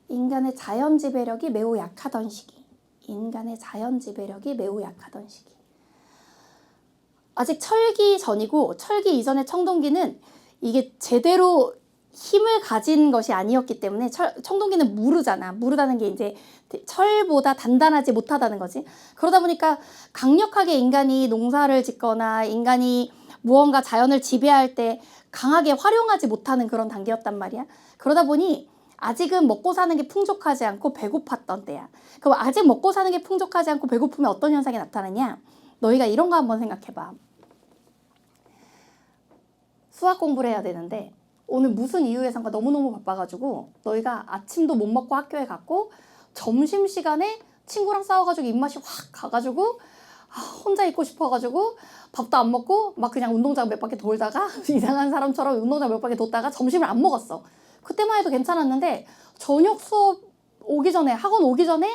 인간의 자연 지배력이 매우 약하던 시기. 인간의 자연 지배력이 매우 약하던 시기. 아직 철기 전이고 철기 이전의 청동기는 이게 제대로 힘을 가진 것이 아니었기 때문에 청동기는 무르잖아. 무르다는 게 이제 철보다 단단하지 못하다는 거지. 그러다 보니까 강력하게 인간이 농사를 짓거나 인간이 무언가 자연을 지배할 때 강하게 활용하지 못하는 그런 단계였단 말이야. 그러다 보니 아직은 먹고 사는 게 풍족하지 않고 배고팠던 때야. 그럼 아직 먹고 사는 게 풍족하지 않고 배고프면 어떤 현상이 나타나냐? 너희가 이런 거 한번 생각해봐. 수학 공부를 해야 되는데 오늘 무슨 이유에선가 너무너무 바빠가지고 너희가 아침도 못 먹고 학교에 갔고 점심시간에 친구랑 싸워가지고 입맛이 확 가가지고 혼자 있고 싶어가지고 밥도 안 먹고 막 그냥 운동장 몇 바퀴 돌다가 이상한 사람처럼 운동장 몇 바퀴 돌다가 점심을 안 먹었어. 그때만 해도 괜찮았는데 저녁 수업 오기 전에 학원 오기 전에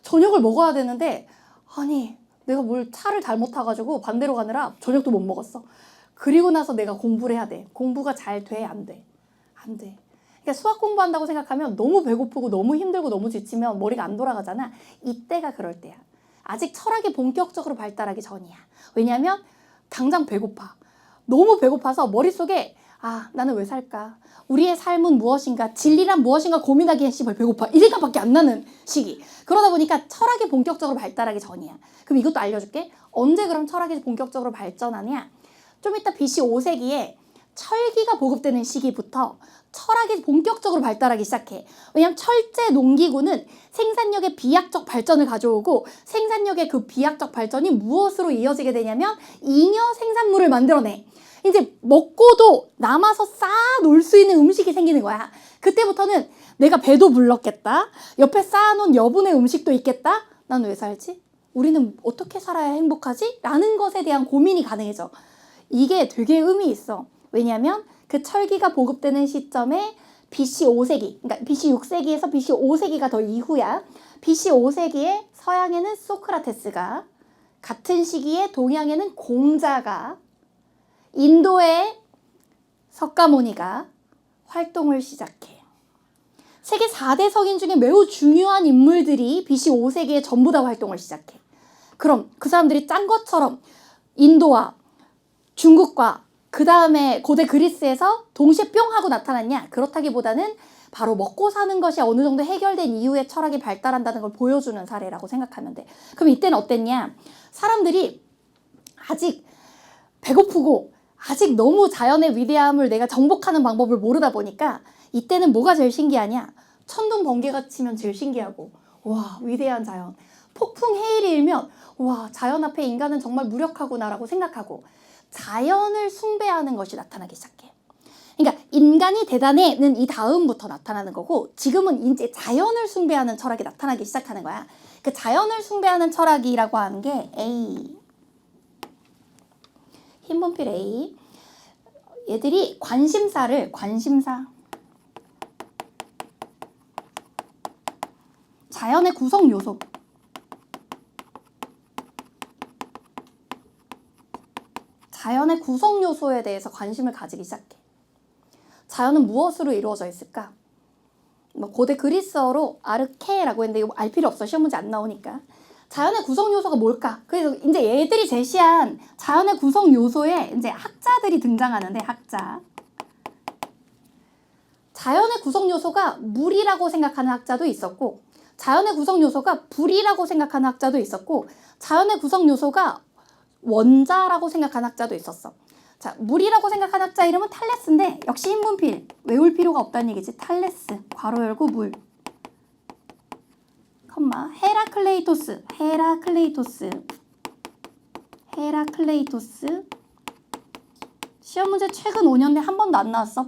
저녁을 먹어야 되는데 아니 내가 뭘 차를 잘못 타가지고 반대로 가느라 저녁도 못 먹었어. 그리고 나서 내가 공부를 해야 돼. 공부가 잘 돼? 안 돼? 안 돼. 그러니까 수학 공부한다고 생각하면 너무 배고프고 너무 힘들고 너무 지치면 머리가 안 돌아가잖아. 이때가 그럴 때야. 아직 철학이 본격적으로 발달하기 전이야. 왜냐면 당장 배고파. 너무 배고파서 머릿속에 나는 왜 살까? 우리의 삶은 무엇인가? 진리란 무엇인가 고민하기엔 씨발 배고파. 이 생각밖에 안 나는 시기. 그러다 보니까 철학이 본격적으로 발달하기 전이야. 그럼 이것도 알려줄게. 언제 그럼 철학이 본격적으로 발전하냐? 좀 이따 BC 5세기에 철기가 보급되는 시기부터 철학이 본격적으로 발달하기 시작해. 왜냐하면 철제 농기구는 생산력의 비약적 발전을 가져오고 생산력의 그 비약적 발전이 무엇으로 이어지게 되냐면 잉여 생산물을 만들어내. 이제 먹고도 남아서 쌓아놓을 수 있는 음식이 생기는 거야. 그때부터는 내가 배도 불렀겠다. 옆에 쌓아놓은 여분의 음식도 있겠다. 난 왜 살지? 우리는 어떻게 살아야 행복하지? 라는 것에 대한 고민이 가능해져. 이게 되게 의미 있어. 왜냐하면 그 철기가 보급되는 시점에 BC 5세기, 그러니까 BC 6세기에서 BC 5세기가 더 이후야. BC 5세기에 서양에는 소크라테스가, 같은 시기에 동양에는 공자가, 인도의 석가모니가 활동을 시작해. 세계 4대 석인 중에 매우 중요한 인물들이 BC 5세기에 전부 다 활동을 시작해. 그럼 그 사람들이 짠 것처럼 인도와 중국과 그 다음에 고대 그리스에서 동시에 뿅 하고 나타났냐? 그렇다기보다는 바로 먹고 사는 것이 어느 정도 해결된 이후에 철학이 발달한다는 걸 보여주는 사례라고 생각하면 돼. 그럼 이때는 어땠냐? 사람들이 아직 배고프고 아직 너무 자연의 위대함을 내가 정복하는 방법을 모르다 보니까 이때는 뭐가 제일 신기하냐? 천둥 번개가 치면 제일 신기하고 와 위대한 자연. 폭풍 해일이 일면 와 자연 앞에 인간은 정말 무력하구나라고 생각하고 자연을 숭배하는 것이 나타나기 시작해. 그러니까 인간이 대단해는 이 다음부터 나타나는 거고 지금은 이제 자연을 숭배하는 철학이 나타나기 시작하는 거야. 그 자연을 숭배하는 철학이라고 하는 게 A. 흰분필 A. 얘들이 관심사 자연의 구성 요소. 자연의 구성 요소에 대해서 관심을 가지기 시작해. 자연은 무엇으로 이루어져 있을까? 뭐 고대 그리스어로 아르케라고 했는데 이거 알 필요 없어. 시험 문제 안 나오니까. 자연의 구성 요소가 뭘까? 그래서 이제 얘들이 제시한 자연의 구성 요소에 이제 학자들이 등장하는데, 학자. 자연의 구성 요소가 물이라고 생각하는 학자도 있었고, 자연의 구성 요소가 불이라고 생각하는 학자도 있었고, 자연의 구성 요소가 원자라고 생각하는 학자도 있었어. 자, 물이라고 생각하는 학자 이름은 탈레스인데 역시 인문필, 외울 필요가 없다는 얘기지. 탈레스, 괄호 열고 물, 컴마, 헤라클레이토스, 시험 문제 최근 5년 내 한 번도 안 나왔어.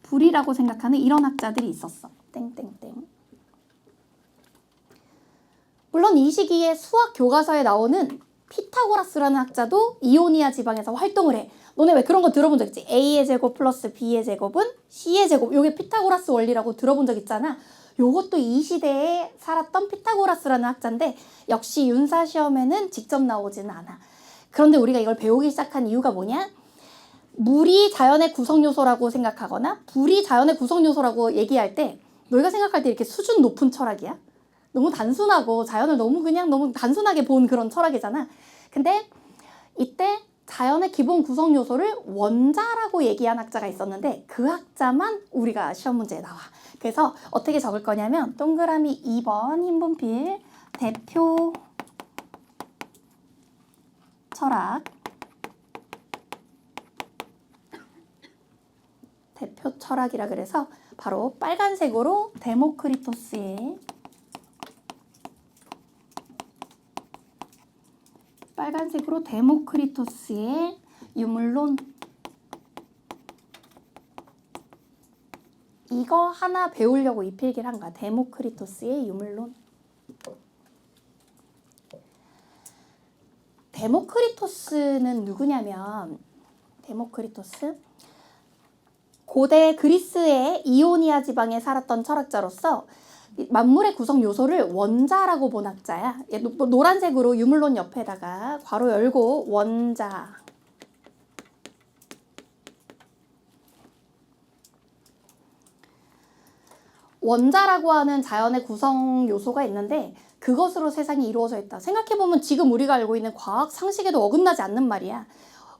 불이라고 생각하는 이런 학자들이 있었어. 땡땡땡. 물론 이 시기에 수학 교과서에 나오는 피타고라스라는 학자도 이오니아 지방에서 활동을 해. 너네 왜 그런 거 들어본 적 있지? A의 제곱 플러스 B의 제곱은 C의 제곱. 요게 피타고라스 원리라고 들어본 적 있잖아. 요것도 이 시대에 살았던 피타고라스라는 학자인데 역시 윤사 시험에는 직접 나오지는 않아. 그런데 우리가 이걸 배우기 시작한 이유가 뭐냐? 물이 자연의 구성 요소라고 생각하거나 불이 자연의 구성 요소라고 얘기할 때 너희가 생각할 때 이렇게 수준 높은 철학이야? 너무 단순하고 자연을 너무 단순하게 본 그런 철학이잖아. 근데 이때 자연의 기본 구성 요소를 원자라고 얘기한 학자가 있었는데 그 학자만 우리가 시험 문제에 나와. 그래서 어떻게 적을 거냐면 동그라미 2번 흰분필 대표 철학, 대표 철학이라 그래서 바로 빨간색으로 데모크리토스의 유물론, 이거 하나 배우려고 이 필기를 한 거야. 데모크리토스의 유물론. 데모크리토스는 누구냐면, 데모크리토스 고대 그리스의 이오니아 지방에 살았던 철학자로서 만물의 구성 요소를 원자라고 본 학자야. 노란색으로 유물론 옆에다가 괄호 열고 원자. 원자라고 하는 자연의 구성 요소가 있는데 그것으로 세상이 이루어져 있다. 생각해보면 지금 우리가 알고 있는 과학 상식에도 어긋나지 않는 말이야.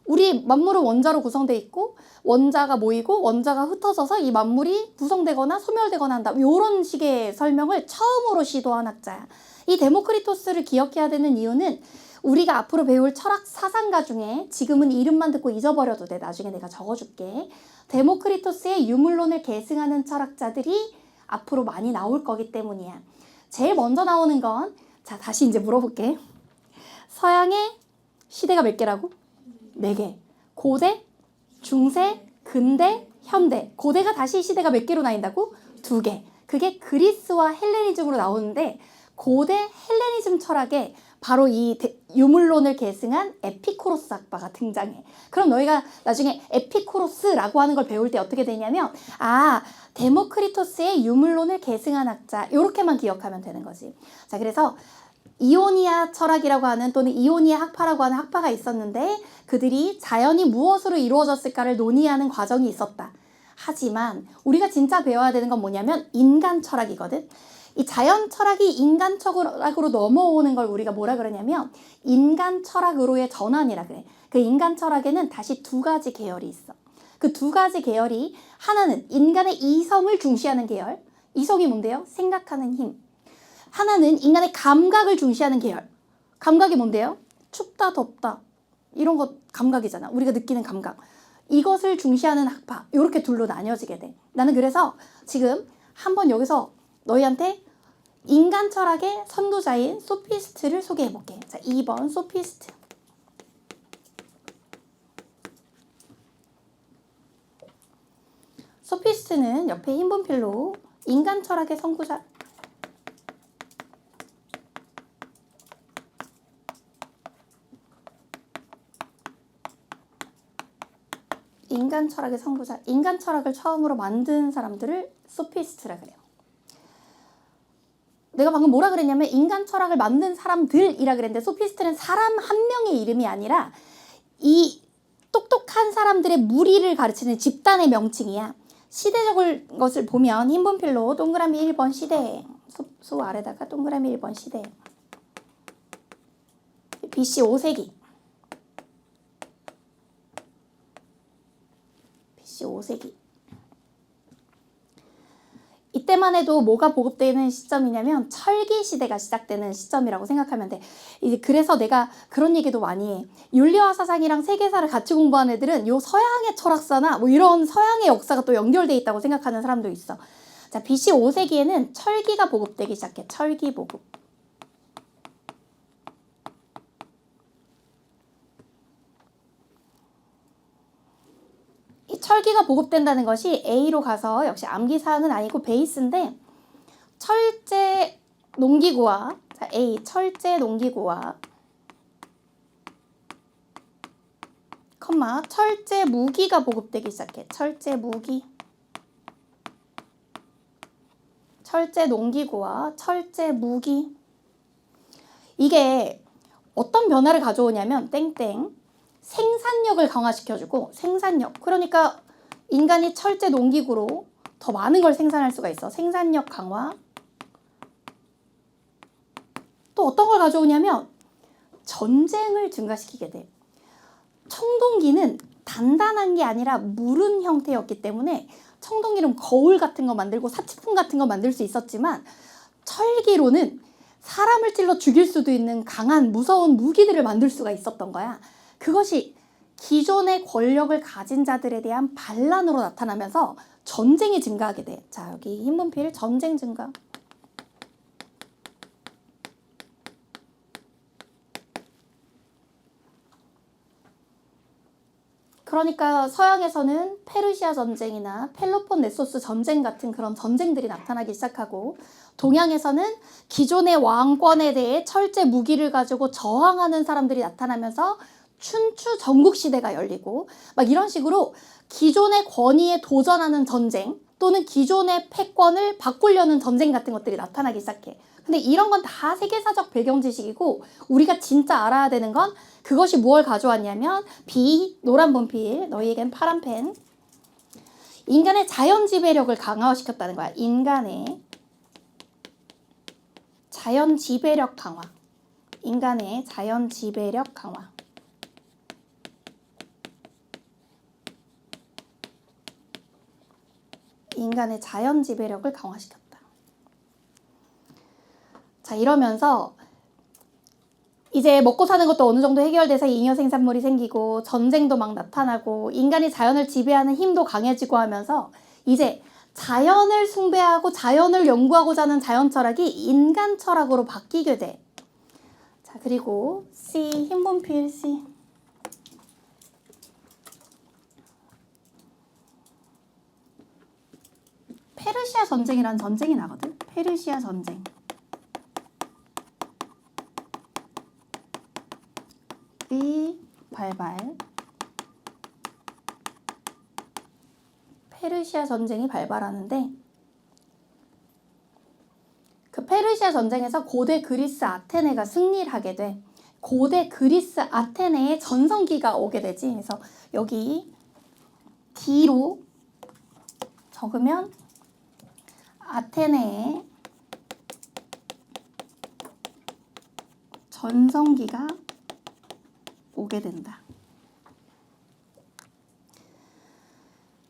우리 만물은 원자로 구성돼 있고 원자가 모이고 원자가 흩어져서 이 만물이 구성되거나 소멸되거나 한다. 이런 식의 설명을 처음으로 시도한 학자야. 이 데모크리토스를 기억해야 되는 이유는 우리가 앞으로 배울 철학 사상가 중에 지금은 이름만 듣고 잊어버려도 돼. 나중에 내가 적어줄게. 데모크리토스의 유물론을 계승하는 철학자들이 앞으로 많이 나올 거기 때문이야. 제일 먼저 나오는 건, 자, 다시 이제 물어볼게. 서양의 시대가 몇 개라고? 4개. 고대, 중세, 근대, 현대. 고대가 다시 시대가 몇 개로 나뉜다고? 2개. 그게 그리스와 헬레니즘으로 나오는데 고대 헬레니즘 철학에 바로 이 유물론을 계승한 에피쿠로스 학파가 등장해. 그럼 너희가 나중에 에피쿠로스라고 하는 걸 배울 때 어떻게 되냐면, 아, 데모크리토스의 유물론을 계승한 학자, 이렇게만 기억하면 되는 거지. 자, 그래서 이오니아 철학이라고 하는 또는 이오니아 학파라고 하는 학파가 있었는데 그들이 자연이 무엇으로 이루어졌을까를 논의하는 과정이 있었다. 하지만 우리가 진짜 배워야 되는 건 뭐냐면 인간 철학이거든. 이 자연 철학이 인간 철학으로 넘어오는 걸 우리가 뭐라 그러냐면 인간 철학으로의 전환이라 그래. 그 인간 철학에는 다시 2가지 계열이 있어. 그 2가지 계열이, 하나는 인간의 이성을 중시하는 계열. 이성이 뭔데요? 생각하는 힘. 하나는 인간의 감각을 중시하는 계열. 감각이 뭔데요? 춥다, 덥다. 이런 거 감각이잖아. 우리가 느끼는 감각. 이것을 중시하는 학파. 이렇게 둘로 나뉘어지게 돼. 나는 그래서 지금 한번 여기서 너희한테 인간 철학의 선두자인 소피스트를 소개해볼게. 자, 2번 소피스트. 소피스트는 옆에 흰 분필로 인간 철학의 선구자, 인간 철학의 선구자, 인간 철학을 처음으로 만든 사람들을 소피스트라 그래요. 내가 방금 뭐라 그랬냐면 인간 철학을 만든 사람들이라 그랬는데 소피스트는 사람 한 명의 이름이 아니라 이 똑똑한 사람들의 무리를 가르치는 집단의 명칭이야. 시대적인 것을 보면 흰 분필로 동그라미 1번 시대, 수 아래다가 동그라미 1번 시대, BC 5세기, BC 5세기. 이때만 해도 뭐가 보급되는 시점이냐면 철기 시대가 시작되는 시점이라고 생각하면 돼. 이제 그래서 내가 그런 얘기도 많이 해. 윤리화 사상이랑 세계사를 같이 공부하는 애들은 요 서양의 철학사나 뭐 이런 서양의 역사가 또 연결돼 있다고 생각하는 사람도 있어. 자, BC 5세기에는 철기가 보급되기 시작해. 철기 보급. 이 철기가 보급된다는 것이 A로 가서 역시 암기사항은 아니고 베이스인데 철제 농기구와 자, A 철제 농기구와 컴마 철제 무기가 보급되기 시작해. 철제 무기, 철제 농기구와 철제 무기. 이게 어떤 변화를 가져오냐면 땡땡 생산력을 강화시켜주고 생산력 그러니까 인간이 철제 농기구로 더 많은 걸 생산할 수가 있어. 생산력 강화. 또 어떤 걸 가져오냐면 전쟁을 증가시키게 돼. 청동기는 단단한 게 아니라 무른 형태였기 때문에 청동기는 거울 같은 거 만들고 사치품 같은 거 만들 수 있었지만 철기로는 사람을 찔러 죽일 수도 있는 강한 무서운 무기들을 만들 수가 있었던 거야. 그것이 기존의 권력을 가진 자들에 대한 반란으로 나타나면서 전쟁이 증가하게 돼. 자, 여기 흰 분필 전쟁 증가. 그러니까 서양에서는 페르시아 전쟁이나 펠로폰네소스 전쟁 같은 그런 전쟁들이 나타나기 시작하고 동양에서는 기존의 왕권에 대해 철제 무기를 가지고 저항하는 사람들이 나타나면서 춘추 전국시대가 열리고 막 이런 식으로 기존의 권위에 도전하는 전쟁 또는 기존의 패권을 바꾸려는 전쟁 같은 것들이 나타나기 시작해. 근데 이런 건 다 세계사적 배경 지식이고 우리가 진짜 알아야 되는 건 그것이 무엇을 가져왔냐면 B, 노란 분필, 너희에겐 파란 펜. 인간의 자연 지배력을 강화시켰다는 거야. 인간의 자연 지배력 강화. 인간의 자연 지배력 강화. 인간의 자연 지배력을 강화시켰다. 자, 이러면서 이제 먹고 사는 것도 어느 정도 해결돼서 잉여 생산물이 생기고 전쟁도 막 나타나고 인간이 자연을 지배하는 힘도 강해지고 하면서 이제 자연을 숭배하고 자연을 연구하고자 하는 자연 철학이 인간 철학으로 바뀌게 돼. 자, 그리고 C, 흰 분필 C. 페르시아 전쟁이라는 전쟁이 나거든. 페르시아 전쟁. 이 발발. 페르시아 전쟁이 발발하는데 그 페르시아 전쟁에서 고대 그리스 아테네가 승리를 하게 돼. 고대 그리스 아테네에 전성기가 오게 되지. 그래서 여기 D로 적으면 아테네에 전성기가 오게 된다.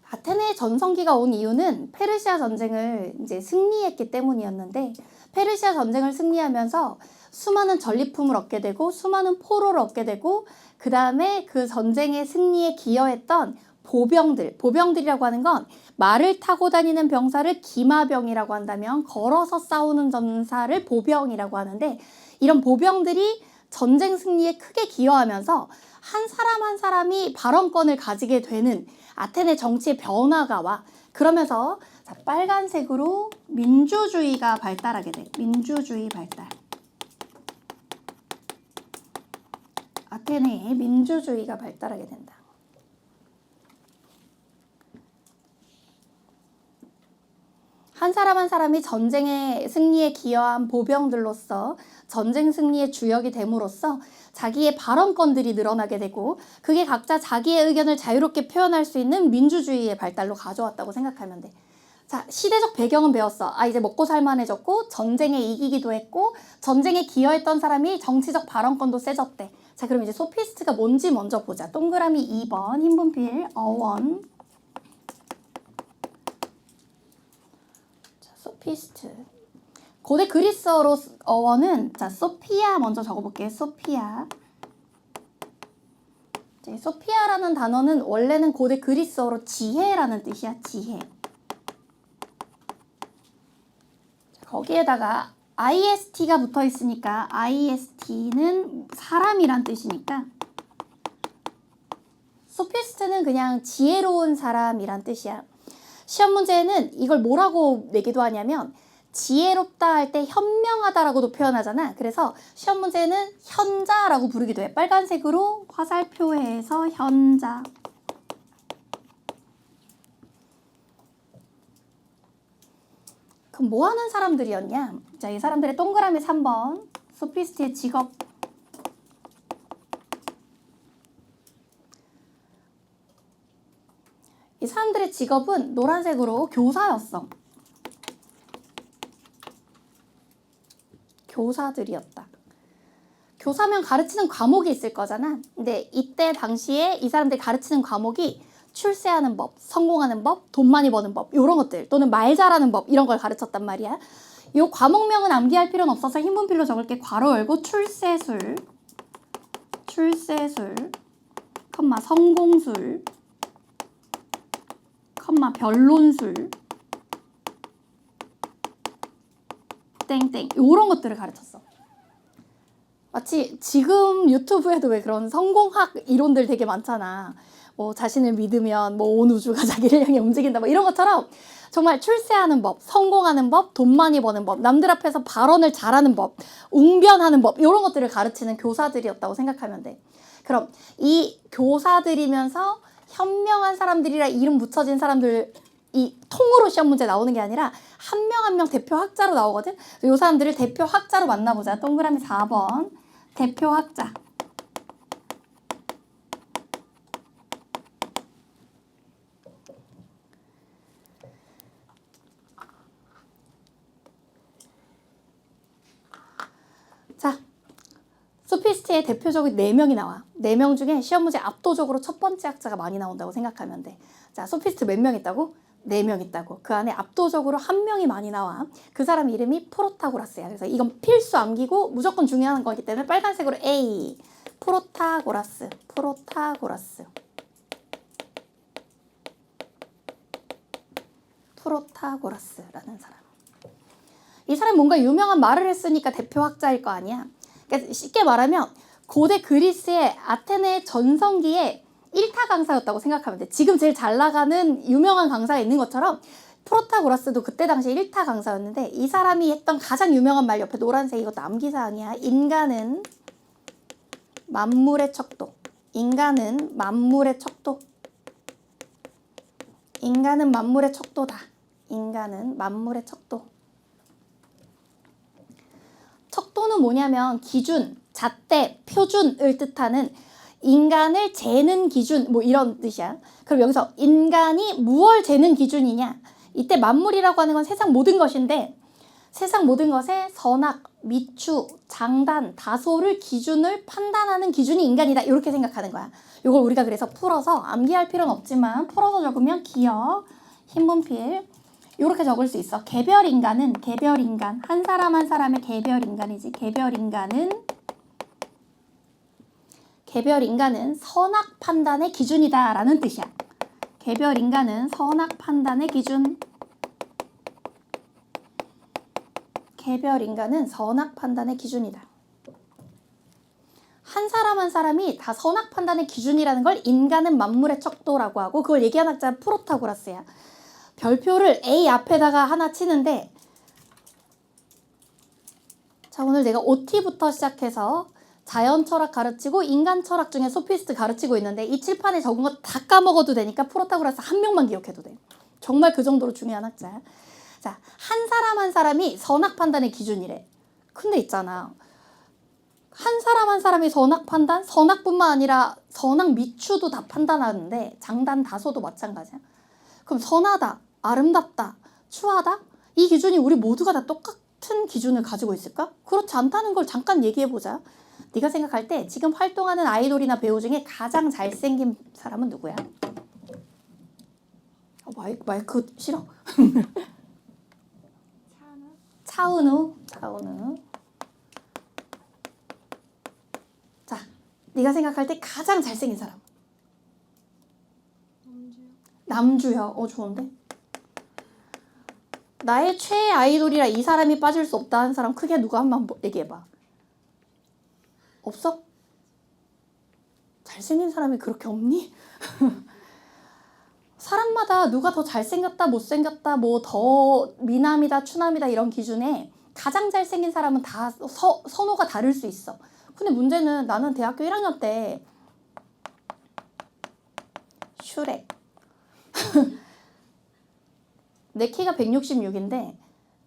아테네에 전성기가 온 이유는 페르시아 전쟁을 이제 승리했기 때문이었는데 페르시아 전쟁을 승리하면서 수많은 전리품을 얻게 되고 수많은 포로를 얻게 되고 그 다음에 그 전쟁의 승리에 기여했던 보병들이라고 하는 건 말을 타고 다니는 병사를 기마병이라고 한다면 걸어서 싸우는 전사를 보병이라고 하는데 이런 보병들이 전쟁 승리에 크게 기여하면서 한 사람 한 사람이 발언권을 가지게 되는 아테네 정치의 변화가 와. 그러면서 자, 빨간색으로 민주주의가 발달하게 돼. 민주주의 발달. 아테네에 민주주의가 발달하게 된다. 한 사람 한 사람이 전쟁의 승리에 기여한 보병들로서 전쟁 승리의 주역이 됨으로써 자기의 발언권들이 늘어나게 되고 그게 각자 자기의 의견을 자유롭게 표현할 수 있는 민주주의의 발달로 가져왔다고 생각하면 돼. 자, 시대적 배경은 배웠어. 이제 먹고 살만해졌고 전쟁에 이기기도 했고 전쟁에 기여했던 사람이 정치적 발언권도 세졌대. 자, 그럼 이제 소피스트가 뭔지 먼저 보자. 동그라미 2번 흰분필 어원. 자, 소피스트. 고대 그리스어로 어원은 자, 소피아 먼저 적어볼게요. 소피아. 소피아라는 단어는 원래는 고대 그리스어로 지혜라는 뜻이야. 지혜. 거기에다가 IST가 붙어 있으니까 IST는 사람이란 뜻이니까 소피스트는 그냥 지혜로운 사람이란 뜻이야. 시험 문제에는 이걸 뭐라고 내기도 하냐면 지혜롭다 할 때 현명하다라고도 표현하잖아. 그래서 시험 문제는 현자라고 부르기도 해. 빨간색으로 화살표에서 현자. 그럼 뭐 하는 사람들이었냐? 자, 이 사람들의 동그라미 3번. 소피스트의 직업. 이 사람들의 직업은 노란색으로 교사였어. 교사들이었다. 교사면 가르치는 과목이 있을 거잖아. 근데 이때 당시에 이 사람들이 가르치는 과목이 출세하는 법, 성공하는 법, 돈 많이 버는 법 이런 것들 또는 말 잘하는 법 이런 걸 가르쳤단 말이야. 이 과목명은 암기할 필요는 없어서 흰분필로 적을게. 괄호 열고 출세술, 컴마 성공술, 컴마 변론술, 땡땡 이런 것들을 가르쳤어. 마치 지금 유튜브에도 왜 그런 성공학 이론들 되게 많잖아. 뭐 자신을 믿으면 뭐 온 우주가 자기를 향해 움직인다 뭐 이런 것처럼 정말 출세하는 법, 성공하는 법, 돈 많이 버는 법, 남들 앞에서 발언을 잘하는 법, 웅변하는 법 이런 것들을 가르치는 교사들이었다고 생각하면 돼. 그럼 이 교사들이면서 현명한 사람들이라 이름 붙여진 사람들 이 통으로 시험 문제 나오는 게 아니라 한 명 한 명 대표 학자로 나오거든. 이 사람들을 대표 학자로 만나보자. 동그라미 4번 대표 학자. 자, 소피스트의 대표적인 4명이 나와. 4명 중에 시험 문제 압도적으로 첫 번째 학자가 많이 나온다고 생각하면 돼. 자, 소피스트 몇 명 있다고? 4명 있다고. 그 안에 압도적으로 1명이 많이 나와. 그 사람 이름이 프로타고라스야. 그래서 이건 필수 암기고 무조건 중요한 거기 때문에 빨간색으로 A. 프로타고라스. 프로타고라스라는 사람. 이 사람이 뭔가 유명한 말을 했으니까 대표 학자일 거 아니야. 그러니까 쉽게 말하면 고대 그리스의 아테네 전성기에 1타 강사였다고 생각하면 돼. 지금 제일 잘 나가는 유명한 강사가 있는 것처럼 프로타고라스도 그때 당시 1타 강사였는데 이 사람이 했던 가장 유명한 말 옆에 노란색 이것도 암기사항이야. 인간은 만물의 척도. 인간은 만물의 척도다. 인간은 만물의 척도. 척도는 뭐냐면 기준, 잣대, 표준을 뜻하는 인간을 재는 기준 뭐 이런 뜻이야. 그럼 여기서 인간이 무엇을 재는 기준이냐? 이때 만물이라고 하는 건 세상 모든 것인데 세상 모든 것의 선악, 미추, 장단, 다소를 기준을 판단하는 기준이 인간이다. 이렇게 생각하는 거야. 이걸 우리가 그래서 풀어서 암기할 필요는 없지만 풀어서 적으면 기억, 흰분필 이렇게 적을 수 있어. 개별인간은 개별인간. 한 사람 한 사람의 개별인간이지. 개별인간은 선악 판단의 기준이다 라는 뜻이야. 개별인간은 선악 판단의 기준. 개별인간은 선악 판단의 기준이다. 한 사람 한 사람이 다 선악 판단의 기준이라는 걸 인간은 만물의 척도라고 하고 그걸 얘기한 학자는 프로타고라스야. 별표를 A 앞에다가 하나 치는데 자 오늘 내가 OT부터 시작해서 자연 철학 가르치고 인간 철학 중에 소피스트 가르치고 있는데 이 칠판에 적은 거 다 까먹어도 되니까 프로타고라스 한 명만 기억해도 돼. 정말 그 정도로 중요한 학자야. 자, 한 사람 한 사람이 선악 판단의 기준이래. 근데 있잖아. 한 사람 한 사람이 선악 판단? 선악뿐만 아니라 선악 미추도 다 판단하는데 장단 다소도 마찬가지야. 그럼 선하다, 아름답다, 추하다? 이 기준이 우리 모두가 다 똑같은 기준을 가지고 있을까? 그렇지 않다는 걸 잠깐 얘기해보자. 네가 생각할 때 지금 활동하는 아이돌이나 배우 중에 가장 잘생긴 사람은 누구야? 마이크 싫어? 차은우. 자, 네가 생각할 때 가장 잘생긴 사람. 남주야. 좋은데? 나의 최애 아이돌이라 이 사람이 빠질 수 없다 하는 사람 크게 누가 한번 얘기해봐. 없어? 잘생긴 사람이 그렇게 없니? 사람마다 누가 더 잘생겼다 못생겼다 뭐 더 미남이다 추남이다 이런 기준에 가장 잘생긴 사람은 다 선호가 다를 수 있어. 근데 문제는 나는 대학교 1학년 때 슈렉 내 키가 166인데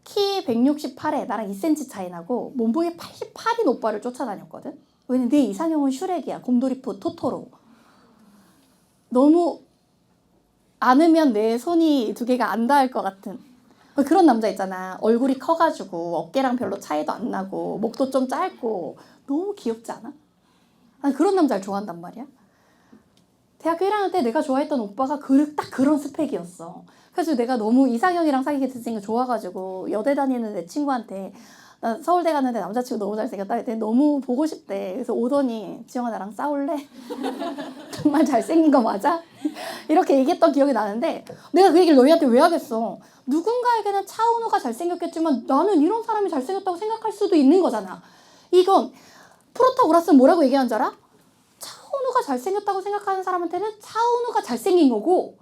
키 168에 나랑 2cm 차이 나고 몸무게 88인 오빠를 쫓아다녔거든. 왜냐면 내 이상형은 슈렉이야. 곰돌이푸 토토로. 너무 안으면 내 손이 두 개가 안 닿을 것 같은 그런 남자 있잖아. 얼굴이 커가지고 어깨랑 별로 차이도 안 나고 목도 좀 짧고 너무 귀엽지 않아? 난 그런 남자를 좋아한단 말이야. 대학교 1학년 때 내가 좋아했던 오빠가 딱 그런 스펙이었어. 그래서 내가 너무 이상형이랑 사귀게 됐으니까 좋아가지고 여대 다니는 내 친구한테 나 서울대 갔는데 남자친구 너무 잘생겼다 했더니 너무 보고 싶대. 그래서 오더니 지영아 나랑 싸울래? 정말 잘생긴 거 맞아? 이렇게 얘기했던 기억이 나는데 내가 그 얘기를 너희한테 왜 하겠어? 누군가에게는 차은우가 잘생겼겠지만 나는 이런 사람이 잘생겼다고 생각할 수도 있는 거잖아. 이건 프로타고라스는 뭐라고 얘기하는 줄 알아? 차은우가 잘생겼다고 생각하는 사람한테는 차은우가 잘생긴 거고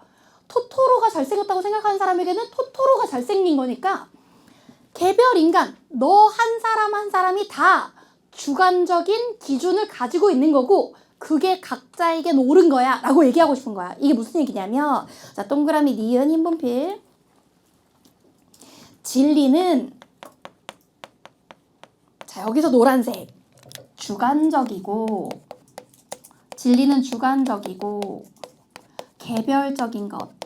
토토로가 잘생겼다고 생각하는 사람에게는 토토로가 잘생긴 거니까 개별 인간, 너 한 사람 한 사람이 다 주관적인 기준을 가지고 있는 거고 그게 각자에겐 옳은 거야 라고 얘기하고 싶은 거야. 이게 무슨 얘기냐면 자 동그라미 니은 흰분필 진리는 자 여기서 노란색 주관적이고 진리는 주관적이고 개별적인 것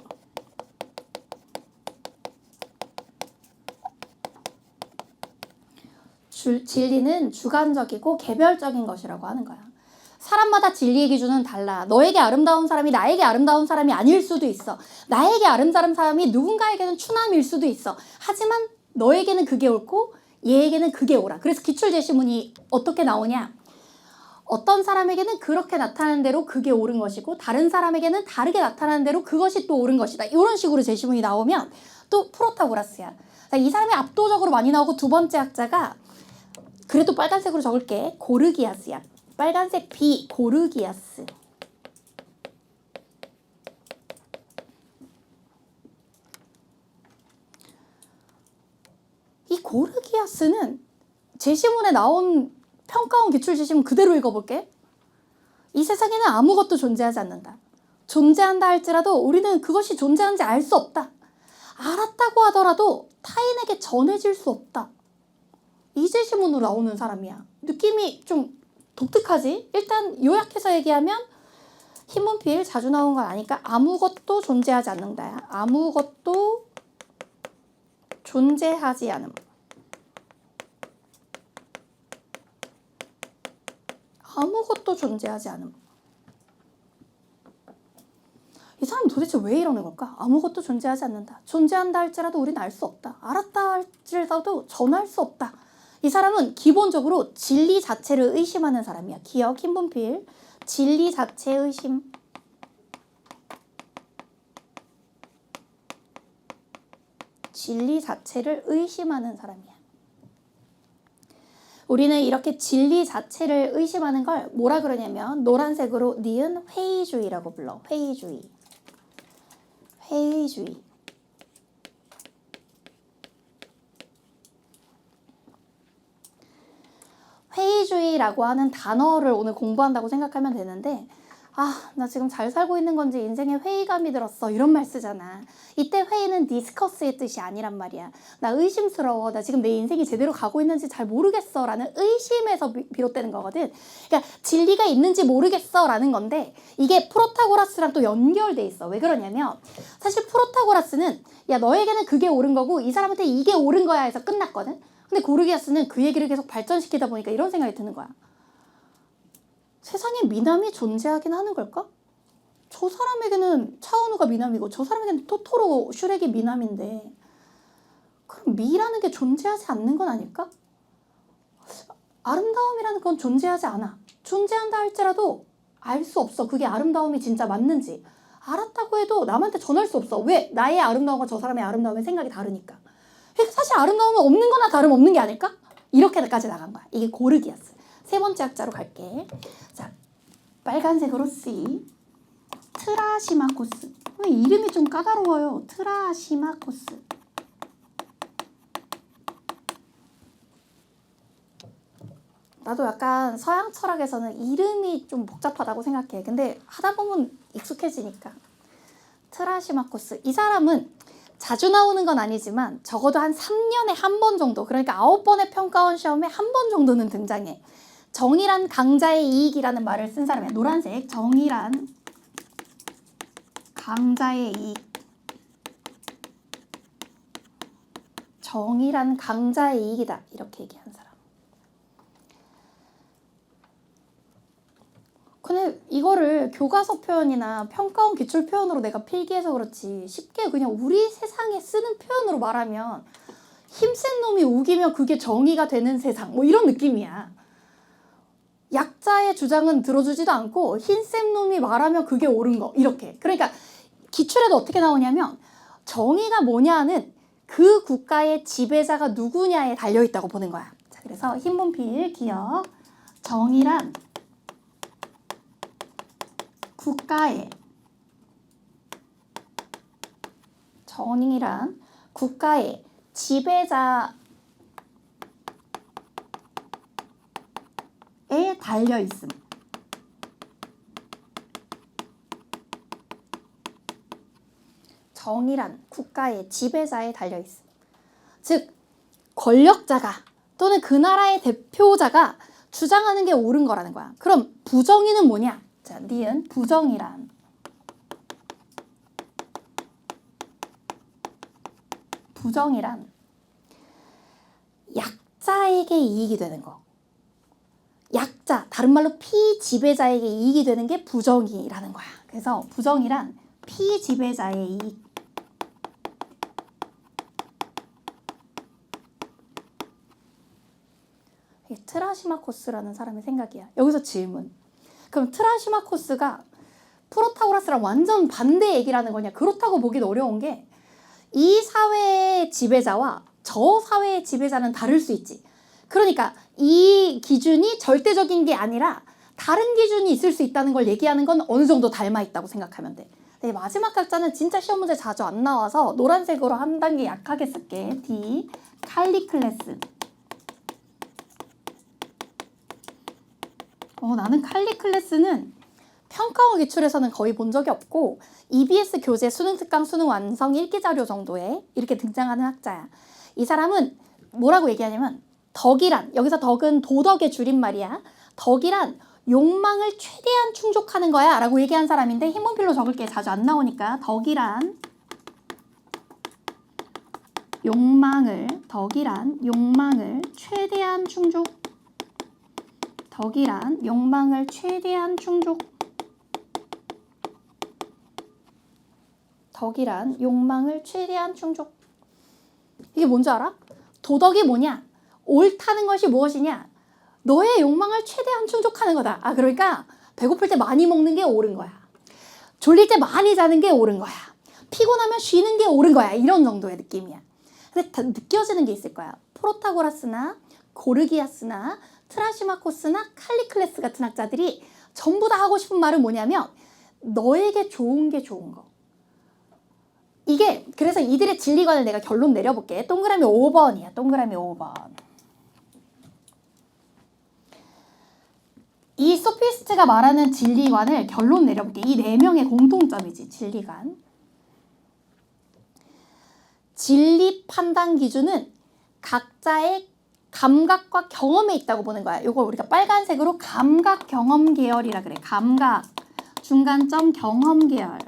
진리는 주관적이고 개별적인 것이라고 하는 거야. 사람마다 진리의 기준은 달라. 너에게 아름다운 사람이 나에게 아름다운 사람이 아닐 수도 있어. 나에게 아름다운 사람이 누군가에게는 추남일 수도 있어. 하지만 너에게는 그게 옳고 얘에게는 그게 옳아. 그래서 기출제시문이 어떻게 나오냐. 어떤 사람에게는 그렇게 나타나는 대로 그게 옳은 것이고 다른 사람에게는 다르게 나타나는 대로 그것이 또 옳은 것이다. 이런 식으로 제시문이 나오면 또 프로타고라스야. 자, 이 사람이 압도적으로 많이 나오고 두 번째 학자가 그래도 빨간색으로 적을게. 고르기아스야. 빨간색 B 고르기아스. 이 고르기아스는 제시문에 나온 평가원 기출 제시문 그대로 읽어볼게. 이 세상에는 아무것도 존재하지 않는다. 존재한다 할지라도 우리는 그것이 존재하는지 알 수 없다. 알았다고 하더라도 타인에게 전해질 수 없다. 이 제시문으로 나오는 사람이야. 느낌이 좀 독특하지? 일단 요약해서 얘기하면 흰문필 자주 나온 거 아니까 아무것도 존재하지 않는다. 아무것도 존재하지 않음. 아무것도 존재하지 않음. 이 사람 도대체 왜 이러는 걸까? 아무것도 존재하지 않는다. 존재한다 할지라도 우리는 알 수 없다. 알았다 할지라도 전할 수 없다. 이 사람은 기본적으로 진리 자체를 의심하는 사람이야. 기억, 흰분필. 진리 자체 의심. 진리 자체를 의심하는 사람이야. 우리는 이렇게 진리 자체를 의심하는 걸 뭐라 그러냐면 노란색으로 니은 회의주의라고 불러. 회의주의. 회의주의. 회의주의라고 하는 단어를 오늘 공부한다고 생각하면 되는데 아, 나 지금 잘 살고 있는 건지 인생에 회의감이 들었어. 이런 말 쓰잖아. 이때 회의는 디스커스의 뜻이 아니란 말이야. 나 의심스러워. 나 지금 내 인생이 제대로 가고 있는지 잘 모르겠어. 라는 의심에서 비롯되는 거거든. 그러니까 진리가 있는지 모르겠어. 라는 건데 이게 프로타고라스랑 또 연결돼 있어. 왜 그러냐면 사실 프로타고라스는 야, 너에게는 그게 옳은 거고 이 사람한테 이게 옳은 거야 해서 끝났거든. 근데 고르기아스는 그 얘기를 계속 발전시키다 보니까 이런 생각이 드는 거야. 세상에 미남이 존재하긴 하는 걸까? 저 사람에게는 차은우가 미남이고 저 사람에게는 토토로 슈렉이 미남인데 그럼 미라는 게 존재하지 않는 건 아닐까? 아름다움이라는 건 존재하지 않아. 존재한다 할지라도 알 수 없어. 그게 아름다움이 진짜 맞는지. 알았다고 해도 남한테 전할 수 없어. 왜? 나의 아름다움과 저 사람의 아름다움의 생각이 다르니까. 그러니까 사실 아름다움은 없는 거나 다름없는 게 아닐까? 이렇게까지 나간 거야. 이게 고르기아스. 세 번째 학자로 갈게. 자, 빨간색으로 C. 트라시마코스. 왜 이름이 좀 까다로워요. 트라시마코스. 나도 약간 서양 철학에서는 이름이 좀 복잡하다고 생각해. 근데 하다 보면 익숙해지니까. 트라시마코스. 이 사람은 자주 나오는 건 아니지만 적어도 한 3년에 한 번 정도, 그러니까 9번의 평가원 시험에 한 번 정도는 등장해. 정의란 강자의 이익이라는 말을 쓴 사람이야. 노란색. 정의란 강자의 이익. 정의란 강자의 이익이다. 이렇게 얘기한 사람. 근데 이거를 교과서 표현이나 평가원 기출 표현으로 내가 필기해서 그렇지 쉽게 그냥 우리 세상에 쓰는 표현으로 말하면 힘센 놈이 우기면 그게 정의가 되는 세상 뭐 이런 느낌이야. 약자의 주장은 들어주지도 않고 흰센 놈이 말하면 그게 옳은 거 이렇게. 그러니까 기출에도 어떻게 나오냐면 정의가 뭐냐는 그 국가의 지배자가 누구냐에 달려있다고 보는 거야. 자, 그래서 흰문필 기억. 정의란 국가의 정의란 국가의 지배자에 달려있음. 정의란 국가의 지배자에 달려있음. 즉 권력자가 또는 그 나라의 대표자가 주장하는 게 옳은 거라는 거야. 그럼 부정의는 뭐냐? 자, 니은 부정의란 약자에게 이익이 되는 거. 약자, 다른 말로 피지배자에게 이익이 되는 게 부정의라는 거야. 그래서 부정의란 피지배자의 이익. 이게 트라시마코스라는 사람의 생각이야. 여기서 질문. 그럼 트라시마코스가 프로타고라스랑 완전 반대 얘기라는 거냐? 그렇다고 보기는 어려운 게 이 사회의 지배자와 저 사회의 지배자는 다를 수 있지. 그러니까 이 기준이 절대적인 게 아니라 다른 기준이 있을 수 있다는 걸 얘기하는 건 어느 정도 닮아 있다고 생각하면 돼. 네, 마지막 각자는 진짜 시험 문제 자주 안 나와서 노란색으로 한 단계 약하게 쓸게. D. 칼리클레스. 나는 칼리클레스는 평가원 기출에서는 거의 본 적이 없고 EBS 교재 수능 특강 수능 완성 읽기 자료 정도에 이렇게 등장하는 학자야. 이 사람은 뭐라고 얘기하냐면 덕이란, 여기서 덕은 도덕의 줄임말이야. 덕이란 욕망을 최대한 충족하는 거야 라고 얘기한 사람인데 흰문필로 적을게. 자주 안 나오니까. 덕이란 욕망을 최대한 충족. 덕이란 욕망을 최대한 충족. 덕이란 욕망을 최대한 충족. 이게 뭔지 알아? 도덕이 뭐냐? 옳다는 것이 무엇이냐? 너의 욕망을 최대한 충족하는 거다. 그러니까 배고플 때 많이 먹는 게 옳은 거야. 졸릴 때 많이 자는 게 옳은 거야. 피곤하면 쉬는 게 옳은 거야. 이런 정도의 느낌이야. 근데 다 느껴지는 게 있을 거야. 프로타고라스나 고르기아스나 트라시마코스나 칼리클레스 같은 학자들이 전부 다 하고 싶은 말은 뭐냐면 너에게 좋은 게 좋은 거. 이게 그래서 이들의 진리관을 내가 결론 내려볼게. 동그라미 5번이야. 동그라미 5번. 이 소피스트가 말하는 진리관을 결론 내려볼게. 이 네 명의 공통점이지, 진리관. 진리 판단 기준은 각자의 감각과 경험에 있다고 보는 거야. 이걸 우리가 빨간색으로 감각 경험 계열이라 그래. 감각, 중간점 경험 계열.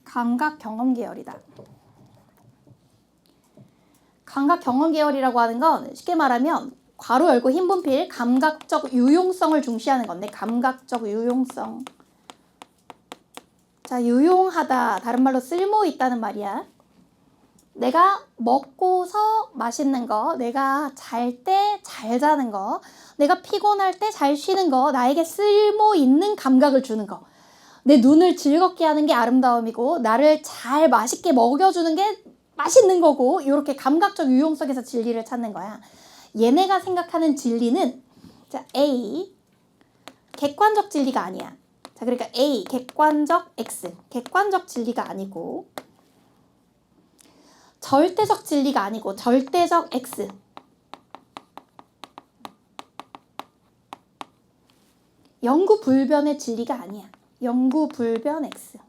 감각 경험 계열이다. 감각 경험 계열이라고 하는 건 쉽게 말하면 괄호 열고 흰 분필 감각적 유용성을 중시하는 건데, 감각적 유용성. 자, 유용하다, 다른 말로 쓸모 있다는 말이야. 내가 먹고서 맛있는 거, 내가 잘 때 잘 자는 거, 내가 피곤할 때 잘 쉬는 거, 나에게 쓸모 있는 감각을 주는 거. 내 눈을 즐겁게 하는 게 아름다움이고, 나를 잘 맛있게 먹여주는 게 맛있는 거고, 이렇게 감각적 유용성에서 진리를 찾는 거야. 얘네가 생각하는 진리는, 자, A, 객관적 진리가 아니야. 자, 그러니까 A, 객관적 X, 객관적 진리가 아니고, 절대적 진리가 아니고 절대적 X. 영구 불변의 진리가 아니야. 영구 불변 X.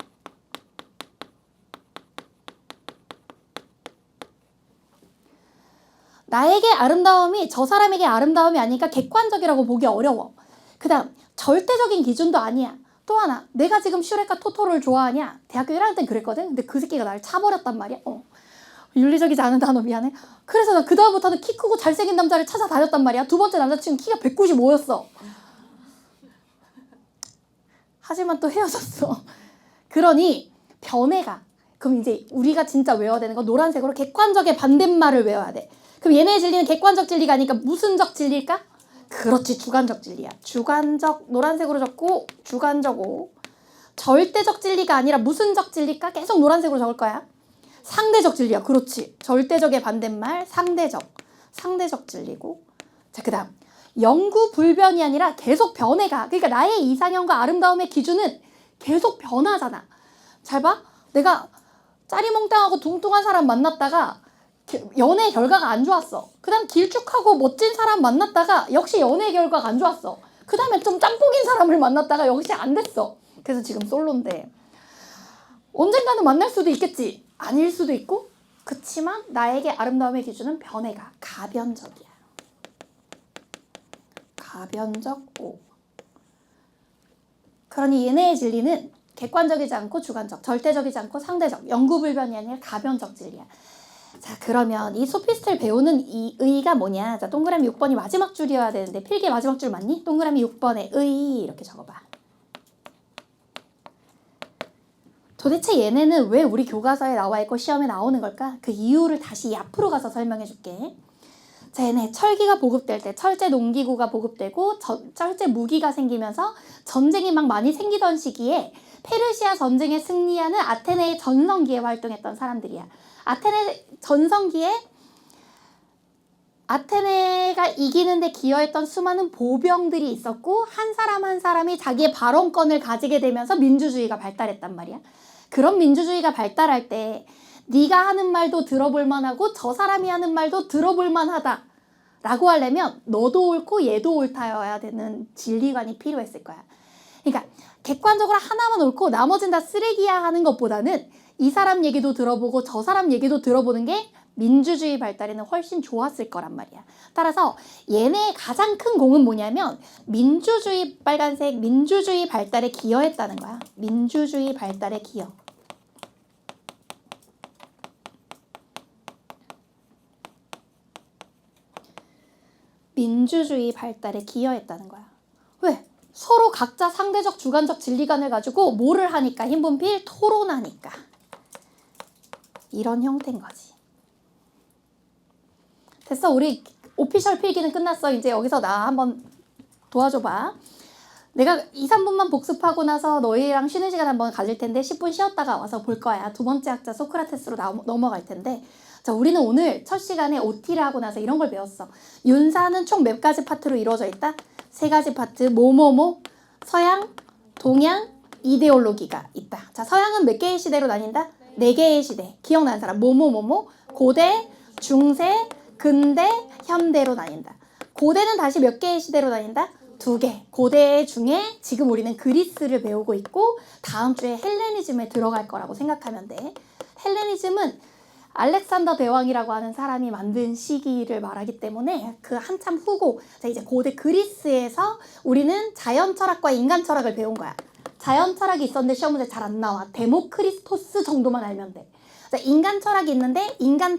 나에게 아름다움이 저 사람에게 아름다움이 아니니까 객관적이라고 보기 어려워. 그 다음 절대적인 기준도 아니야. 또 하나, 내가 지금 슈렉과 토토로를 좋아하냐? 대학교 1학년 땐 그랬거든. 근데 그 새끼가 나를 차버렸단 말이야. 윤리적이지 않은 단어 미안해. 그래서 나 그 다음부터는 키 크고 잘생긴 남자를 찾아다녔단 말이야. 두 번째 남자친구 키가 195였어. 하지만 또 헤어졌어. 그러니 변해가. 그럼 이제 우리가 진짜 외워야 되는 건 노란색으로 객관적의 반대말을 외워야 돼. 그럼 얘네의 진리는 객관적 진리가 아니니까 무슨적 진리일까? 그렇지, 주관적 진리야. 주관적, 노란색으로 적고 주관적 O. 절대적 진리가 아니라 무슨적 진리일까? 계속 노란색으로 적을 거야. 상대적 진리야. 그렇지. 절대적의 반대말 상대적. 상대적 진리고. 자, 그 다음 영구 불변이 아니라 계속 변해가. 그러니까 나의 이상형과 아름다움의 기준은 계속 변하잖아. 잘 봐. 내가 짜리몽땅하고 뚱뚱한 사람 만났다가 연애 결과가 안 좋았어. 그 다음 길쭉하고 멋진 사람 만났다가 역시 연애 결과가 안 좋았어. 그 다음에 좀 짬뽕인 사람을 만났다가 역시 안 됐어. 그래서 지금 솔로인데 언젠가는 만날 수도 있겠지. 아닐 수도 있고. 그치만 나에게 아름다움의 기준은 변해가. 가변적이야. 가변적 O. 그러니 얘네의 진리는 객관적이지 않고 주관적, 절대적이지 않고 상대적, 영구불변이 아니라 가변적 진리야. 자, 그러면 이 소피스트를 배우는 이 의의가 뭐냐? 자, 동그라미 6번이 마지막 줄이어야 되는데 필기의 마지막 줄 맞니? 동그라미 6번에 의의 이렇게 적어봐. 도대체 얘네는 왜 우리 교과서에 나와 있고 시험에 나오는 걸까? 그 이유를 다시 앞으로 가서 설명해 줄게. 자, 얘네 철기가 보급될 때 철제 농기구가 보급되고 철제 무기가 생기면서 전쟁이 막 많이 생기던 시기에 페르시아 전쟁에 승리하는 아테네의 전성기에 활동했던 사람들이야. 아테네 전성기에 아테네가 이기는데 기여했던 수많은 보병들이 있었고 한 사람 한 사람이 자기의 발언권을 가지게 되면서 민주주의가 발달했단 말이야. 그런 민주주의가 발달할 때 네가 하는 말도 들어볼 만하고 저 사람이 하는 말도 들어볼 만하다 라고 하려면 너도 옳고 얘도 옳다여야 되는 진리관이 필요했을 거야. 그러니까 객관적으로 하나만 옳고 나머지는 다 쓰레기야 하는 것보다는 이 사람 얘기도 들어보고 저 사람 얘기도 들어보는 게 민주주의 발달에는 훨씬 좋았을 거란 말이야. 따라서 얘네의 가장 큰 공은 뭐냐면 민주주의, 빨간색 민주주의 발달에 기여했다는 거야. 민주주의 발달에 기여. 민주주의 발달에 기여했다는 거야. 왜? 서로 각자 상대적 주관적 진리관을 가지고 뭐를 하니까? 흰분필 토론하니까. 이런 형태인 거지. 됐어. 우리 오피셜 필기는 끝났어. 이제 여기서 나 한번 도와줘봐. 내가 2, 3분만 복습하고 나서 너희랑 쉬는 시간 한번 가질 텐데 10분 쉬었다가 와서 볼 거야. 두 번째 학자 소크라테스로 넘어갈 텐데. 자, 우리는 오늘 첫 시간에 OT를 하고 나서 이런 걸 배웠어. 윤사는 총 몇 가지 파트로 이루어져 있다? 3가지 파트. 뭐뭐뭐, 서양, 동양, 이데올로기가 있다. 자, 서양은 몇 개의 시대로 나뉜다? 4개의 시대. 기억나는 사람? 뭐뭐뭐뭐, 고대, 중세, 근대, 현대로 나뉜다. 고대는 다시 몇 개의 시대로 나뉜다? 2개. 고대 중에 지금 우리는 그리스를 배우고 있고 다음 주에 헬레니즘에 들어갈 거라고 생각하면 돼. 헬레니즘은 알렉산더 대왕이라고 하는 사람이 만든 시기를 말하기 때문에 그 한참 후고, 자, 이제 고대 그리스에서 우리는 자연 철학과 인간 철학을 배운 거야. 자연 철학이 있었는데 시험 문제 잘 안 나와. 데모크리토스 정도만 알면 돼. 자, 인간 철학이 있는데 인간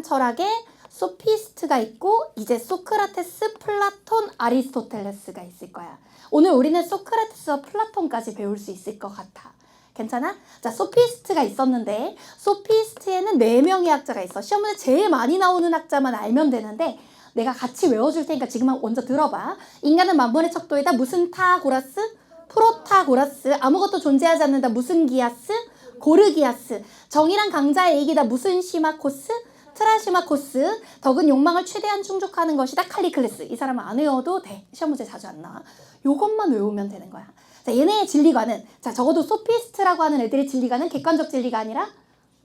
철학에 소피스트가 있고 이제 소크라테스, 플라톤, 아리스토텔레스가 있을 거야. 오늘 우리는 소크라테스와 플라톤까지 배울 수 있을 것 같아. 괜찮아? 자, 소피스트가 있었는데 소피스트에는 4명의 학자가 있어. 시험 문제 제일 많이 나오는 학자만 알면 되는데 내가 같이 외워줄 테니까 지금 먼저 들어봐. 인간은 만물의 척도이다. 무슨 타고라스? 프로타고라스. 아무것도 존재하지 않는다. 무슨 기아스? 고르기아스. 정의란 강자의 얘기다. 무슨 시마코스? 트라시마코스. 덕은 욕망을 최대한 충족하는 것이다. 칼리클레스. 이 사람은 안 외워도 돼. 시험 문제 자주 안 나와. 요것만 외우면 되는 거야. 자, 얘네의 진리관은, 자, 적어도 소피스트라고 하는 애들의 진리관은 객관적 진리가 아니라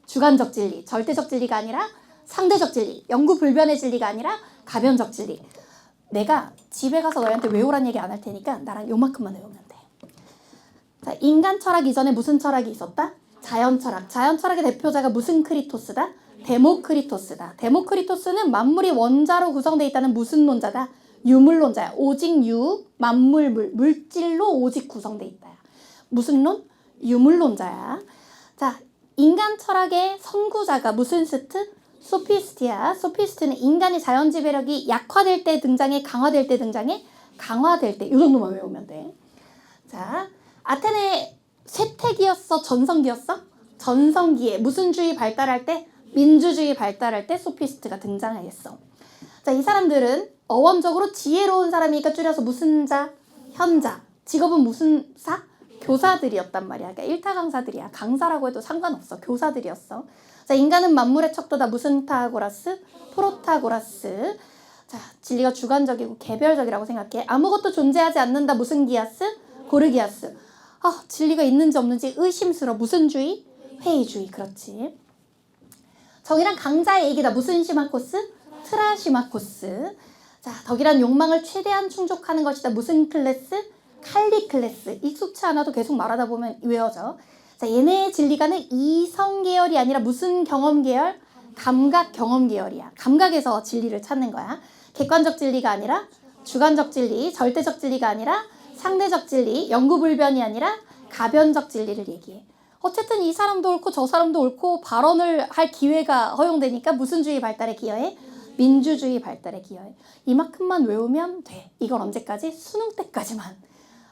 주관적 진리, 절대적 진리가 아니라 상대적 진리, 영구 불변의 진리가 아니라 가변적 진리. 내가 집에 가서 너희한테 외우란 얘기 안 할 테니까 나랑 요만큼만 외우면 돼. 자, 인간 철학 이전에 무슨 철학이 있었다? 자연 철학. 자연 철학의 대표자가 무슨 크리토스다? 데모크리토스다. 데모크리토스는 만물이 원자로 구성되어 있다는 무슨 논자다? 유물론자야. 오직 유, 만물, 물질로 오직 구성되어 있다. 무슨 론? 유물론자야. 자, 인간 철학의 선구자가 무슨 스트? 소피스트야. 소피스트는 인간의 자연 지배력이 약화될 때 등장해, 강화될 때 등장해? 강화될 때. 이 정도만 외우면 돼. 자, 아테네 쇠퇴기였어? 전성기였어? 전성기에 무슨 주의 발달할 때? 민주주의 발달할 때 소피스트가 등장하겠어. 자, 이 사람들은 어원적으로 지혜로운 사람이니까 줄여서 무슨 자? 현자. 직업은 무슨 사? 교사들이었단 말이야. 그러니까 일타 강사들이야. 강사라고 해도 상관없어. 교사들이었어. 자, 인간은 만물의 척도다. 무슨 타고라스? 프로타고라스. 자, 진리가 주관적이고 개별적이라고 생각해. 아무것도 존재하지 않는다. 무슨 기아스? 고르기아스. 진리가 있는지 없는지 의심스러워. 무슨 주의? 회의주의. 그렇지. 정의란 강자의 얘기다. 무슨 시마코스? 트라시마코스. 자, 덕이란 욕망을 최대한 충족하는 것이다. 무슨 클래스? 칼리클레스. 익숙치 않아도 계속 말하다 보면 외워져. 자, 얘네의 진리가는 이성 계열이 아니라 무슨 경험 계열? 감각 경험 계열이야. 감각에서 진리를 찾는 거야. 객관적 진리가 아니라 주관적 진리, 절대적 진리가 아니라 상대적 진리, 영구불변이 아니라 가변적 진리를 얘기해. 어쨌든 이 사람도 옳고 저 사람도 옳고 발언을 할 기회가 허용되니까 무슨 주의 발달에 기여해? 민주주의 발달에 기여해. 이만큼만 외우면 돼. 이걸 언제까지? 수능 때까지만.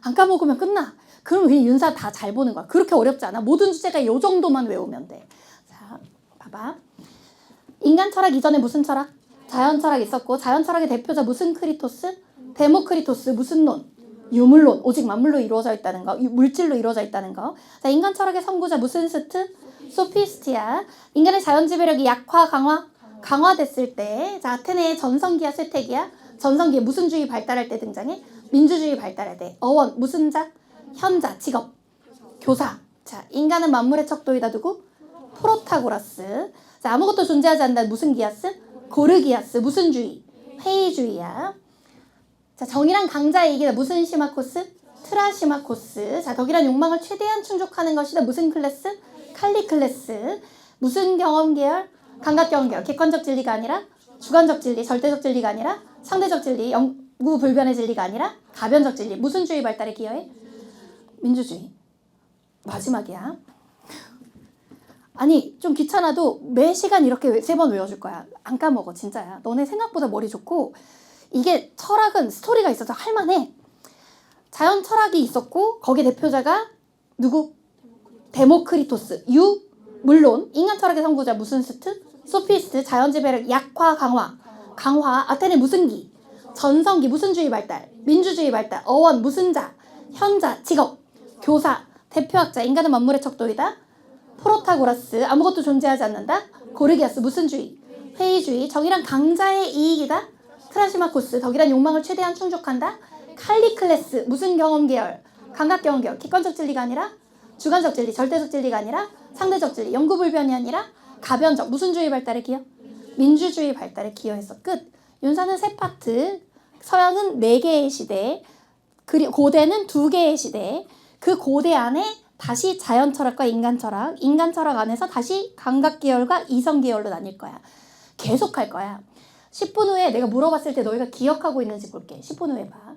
안 까먹으면 끝나. 그럼 그냥 윤사 다 잘 보는 거야. 그렇게 어렵지 않아. 모든 주제가 요 정도만 외우면 돼. 자, 봐봐. 인간 철학 이전에 무슨 철학? 자연 철학 있었고, 자연 철학의 대표자 무슨 크리토스? 데모크리토스. 무슨 논? 유물론. 오직 만물로 이루어져 있다는 거. 물질로 이루어져 있다는 거. 자, 인간 철학의 선구자 무슨 스트? 소피스트야. 인간의 자연 지배력이 약화, 강화? 강화됐을 때, 자, 아테네의 전성기야, 쇠퇴기야? 전성기에 무슨 주의 발달할 때 등장해? 민주주의 발달할 때. 어원, 무슨 자? 현자, 직업, 교사. 자, 인간은 만물의 척도이다. 누구? 프로타고라스. 자, 아무것도 존재하지 않는다. 무슨 기아스? 고르기아스. 무슨 주의? 회의주의야. 자, 정의란 강자의 얘기다. 무슨 시마코스? 트라시마코스. 자, 덕이란 욕망을 최대한 충족하는 것이다. 무슨 클래스? 칼리클레스. 무슨 경험 계열? 감각 경험 계열. 객관적 진리가 아니라 주관적 진리, 절대적 진리가 아니라 상대적 진리, 영구 불변의 진리가 아니라 가변적 진리. 무슨 주의 발달에 기여해? 민주주의. 마지막이야. 아니, 좀 귀찮아도 매 시간 이렇게 3번 외워줄 거야. 안 까먹어, 진짜야. 너네 생각보다 머리 좋고, 이게 철학은 스토리가 있어서 할만해. 자연 철학이 있었고, 거기 대표자가 누구? 데모크리토스. 물론 인간 철학의 선구자 무슨 스트? 소피스트. 자연 지배력 약화, 강화. 강화. 아테네 무슨 기? 전성기. 무슨 주의 발달? 민주주의 발달. 어원 무슨 자? 현자, 직업, 교사, 대표학자. 인간은 만물의 척도이다. 프로타고라스. 아무것도 존재하지 않는다. 고르기아스. 무슨 주의? 회의주의. 정의란 강자의 이익이다. 트라시마코스. 덕이란 욕망을 최대한 충족한다. 칼리클레스. 무슨 경험 계열? 감각 경험 계열. 객관적 진리가 아니라 주관적 진리, 절대적 진리가 아니라 상대적 진리, 영구불변이 아니라 가변적. 무슨 주의 발달에 기여? 민주주의 발달에 기여했어. 끝. 윤사는 세 파트, 서양은 4개의 시대, 그리고 고대는 2개의 시대, 그 고대 안에 다시 자연 철학과 인간 철학, 인간 철학 안에서 다시 감각 계열과 이성 계열로 나뉠 거야. 계속 할 거야. 10분 후에 내가 물어봤을 때 너희가 기억하고 있는지 볼게. 10분 후에 봐.